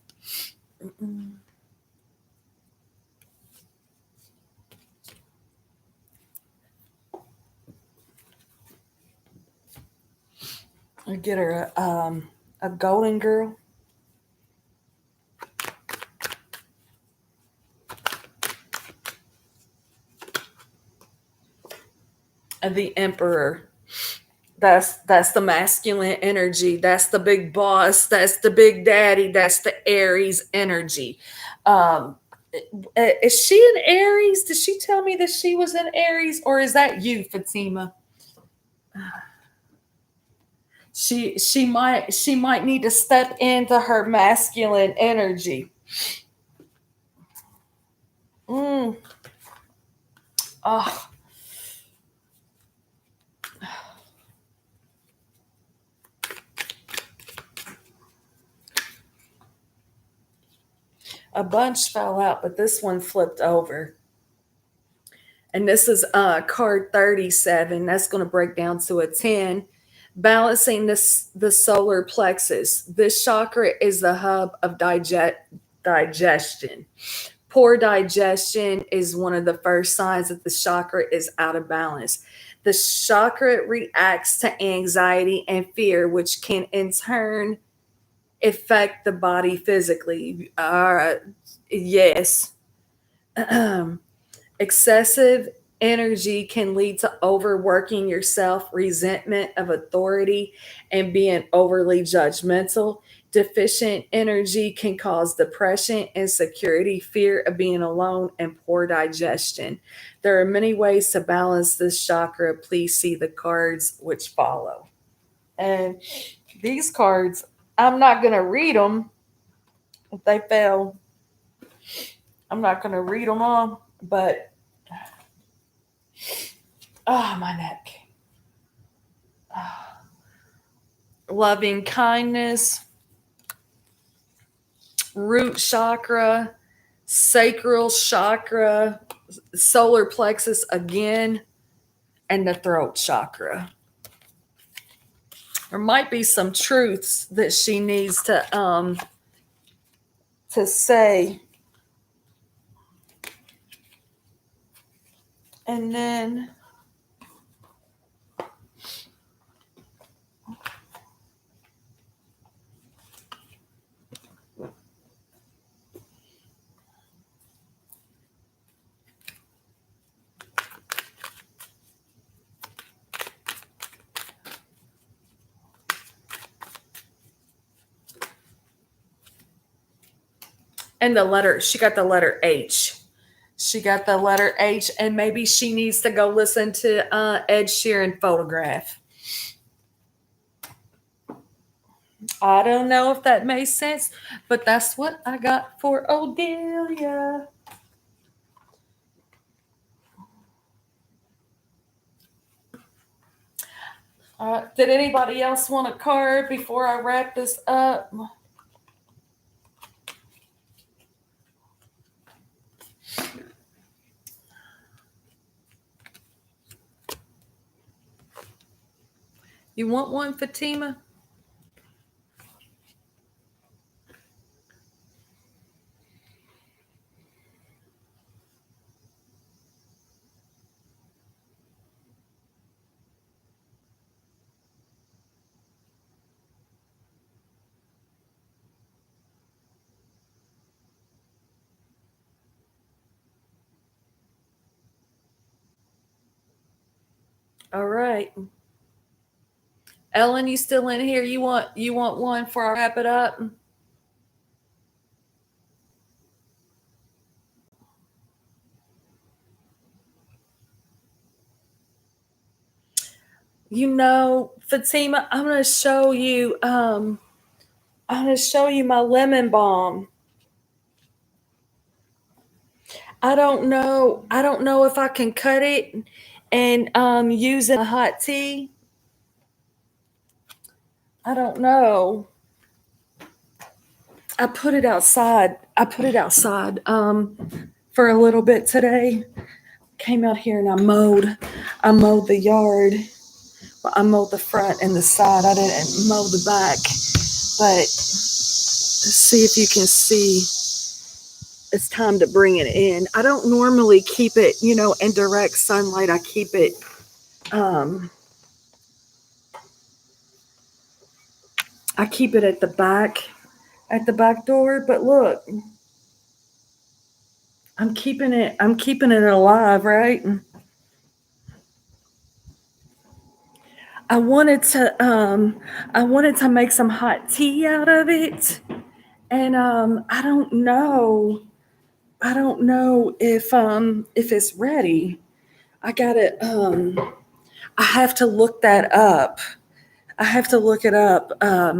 I get her a golden girl. The emperor. That's the masculine energy. That's the big boss. That's the big daddy. That's the Aries energy. Um, is she an Aries? Did she tell me that she was an Aries, or is that you, Fatima? She might need to step into her masculine energy. Mm. Oh, a bunch fell out, but this one flipped over. And this is card 37. That's going to break down to a 10. Balancing the solar plexus. This chakra is the hub of digestion. Poor digestion is one of the first signs that the chakra is out of balance. The chakra reacts to anxiety and fear, which can in turn affect the body physically. Yes. Excessive energy can lead to overworking yourself, resentment of authority, and being overly judgmental. Deficient energy can cause depression, insecurity, fear of being alone, and poor digestion. There are many ways to balance this chakra. Please see the cards which follow. And these cards, I'm not going to read them. If they fail, I'm not going to read them all, but oh, my neck. Loving kindness, root chakra, sacral chakra, solar plexus again, and the throat chakra. There might be some truths that she needs to say. And then she got the letter H. She got the letter H, and maybe she needs to go listen to Ed Sheeran Photograph. I don't know if that makes sense, but that's what I got for Odelia. Did anybody else want a card before I wrap this up? You want one, Fatima? All right. Ellen, you still in here? You want one before I wrap it up? Fatima, I'm gonna show you my lemon balm. I don't know if I can cut it and use it in a hot tea. I don't know. I put it outside for a little bit today. Came out here and I mowed the yard. Well, I mowed the front and the side. I didn't mow the back. But let's see if you can see. It's time to bring it in. I don't normally keep it, in direct sunlight. Um I keep it at the back door, but look, I'm keeping it alive, right? I wanted to make some hot tea out of it, and I don't know if it's ready. I got to I have to look that up. I have to look it up. How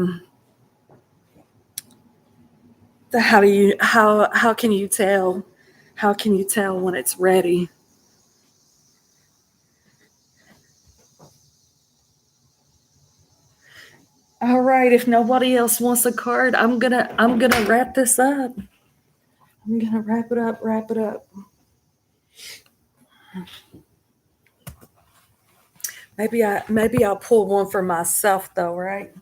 can you tell? How can you tell when it's ready? All right, if nobody else wants a card, I'm gonna wrap this up. I'm gonna wrap it up. Maybe I'll pull one for myself though, right?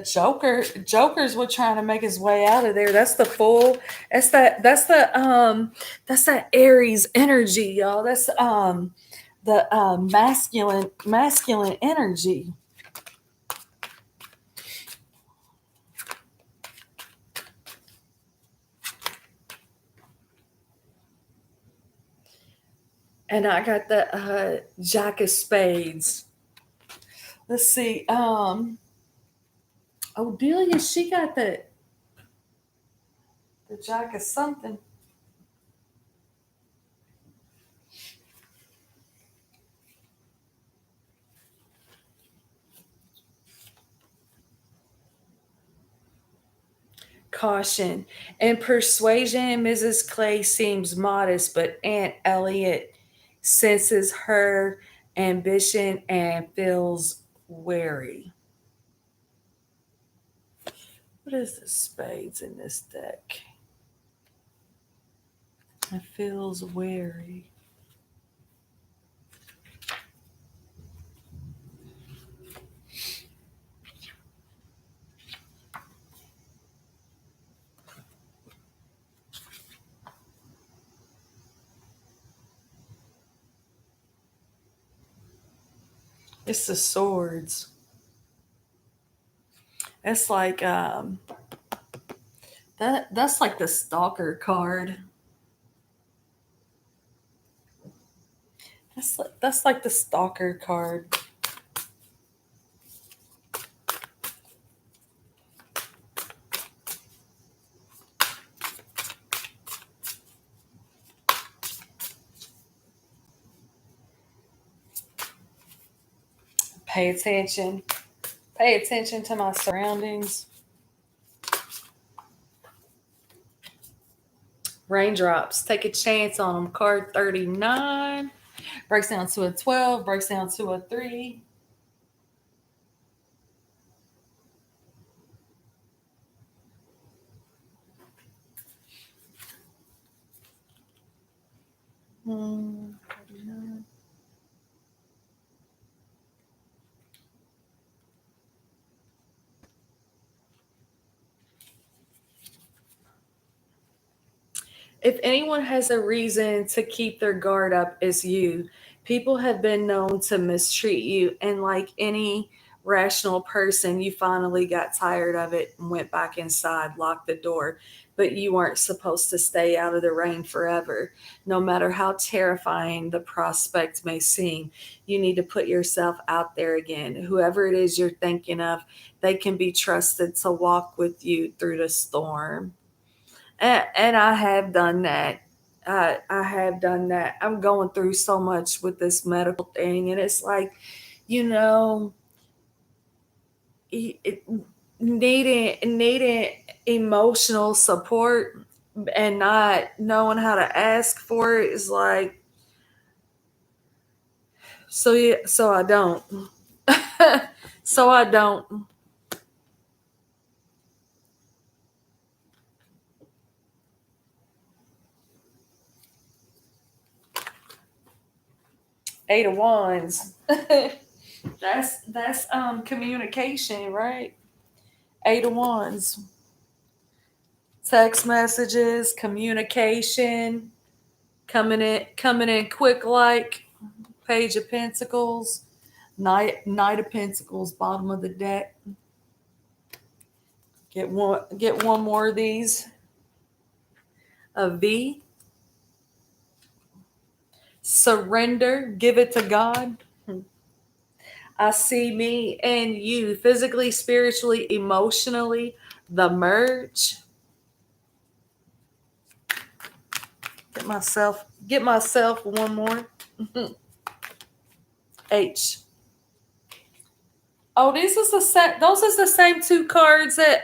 Joker's what trying to make his way out of there. That's that Aries energy, y'all. That's the masculine energy. And I got the Jack of Spades. Let's see. Odelia, she got the Jack of something. Caution. In persuasion, Mrs. Clay seems modest, but Aunt Elliot senses her ambition and feels wary. What is the spades in this deck? It feels wary. It's the swords. It's like that's like the stalker card. That's like the stalker card. Pay attention. Pay attention to my surroundings. Raindrops. Take a chance on them. Card 39. Breaks down to a 12. Breaks down to a 3. Hmm, 39. If anyone has a reason to keep their guard up, it's you. People have been known to mistreat you, and like any rational person, you finally got tired of it and went back inside, locked the door. But you weren't supposed to stay out of the rain forever. No matter how terrifying the prospect may seem, you need to put yourself out there again. Whoever it is you're thinking of, they can be trusted to walk with you through the storm. And I have done that. I have done that. I'm going through so much with this medical thing, and it's like, you know, it, needing emotional support and not knowing how to ask for it is like, so yeah, so I don't. So I don't. 8 of Wands. That's communication, right? 8 of Wands. Text messages, communication, coming in quick like Page of Pentacles, Knight of Pentacles, bottom of the deck. Get one more of these. A V. Surrender, give it to God. I see me and you physically, spiritually, emotionally, the merge. Get myself one more. H. Oh, those is the same two cards that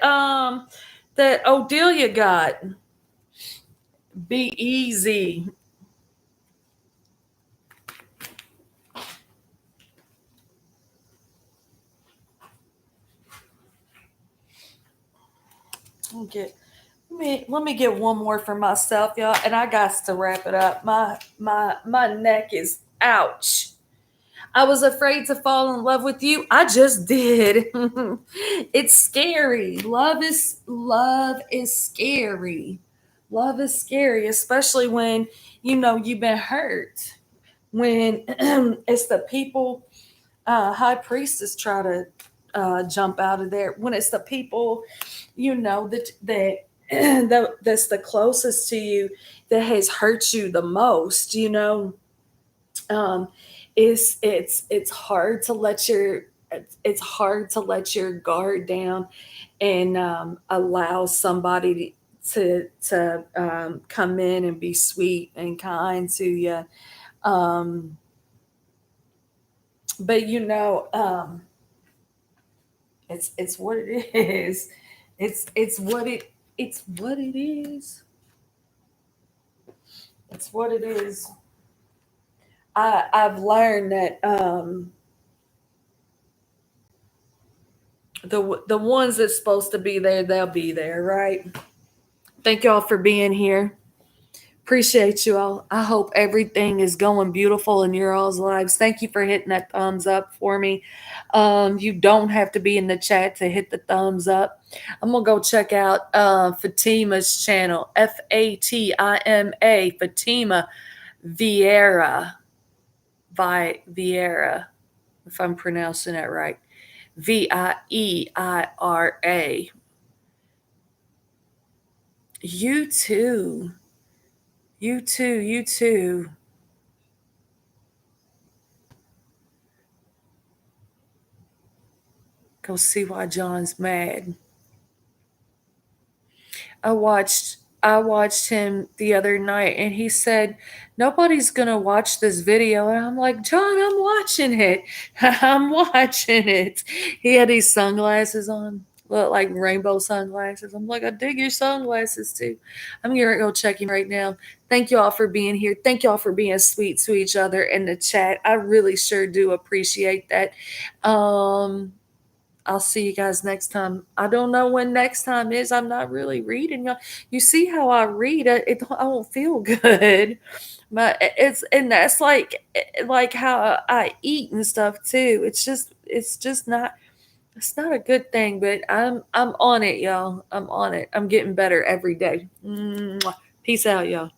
Odelia got. Be easy. Okay. Let me get one more for myself, y'all, and I got to wrap it up. My neck is ouch. I was afraid to fall in love with you. I just did. It's scary. Love is scary. Love is scary, especially when you've been hurt. When it's the people, high priestess try to jump out of there. When it's the people, that's the closest to you that has hurt you the most. Um, it's hard to let your guard down and allow somebody to come in and be sweet and kind to you. Um, but it's what it is. It's what it is. It's what it is. I've learned that the ones that's supposed to be there, they'll be there, right? Thank y'all for being here. Appreciate you all. I hope everything is going beautiful in your all's lives. Thank you for hitting that thumbs up for me. You don't have to be in the chat to hit the thumbs up. I'm gonna go check out Fatima's channel. Fatima Vieira. Vieira. if I'm pronouncing that right. Vieira. You too. You too. You too. Go see why John's mad. I watched I watched him the other night and he said nobody's going to watch this video and I'm like, "John, I'm watching it. I'm watching it." He had these sunglasses on, look like rainbow sunglasses. I'm like, "I dig your sunglasses too." I'm going to go check him right now. Thank you all for being here. Thank you all for being sweet to each other in the chat. I really sure do appreciate that. Um I'll see you guys next time. I don't know when next time is. I'm not really reading. You see how I read it? I don't feel good. But it's and that's like how I eat and stuff too. It's just not it's not a good thing. But I'm on it, y'all. I'm on it. I'm getting better every day. Mwah. Peace out, y'all.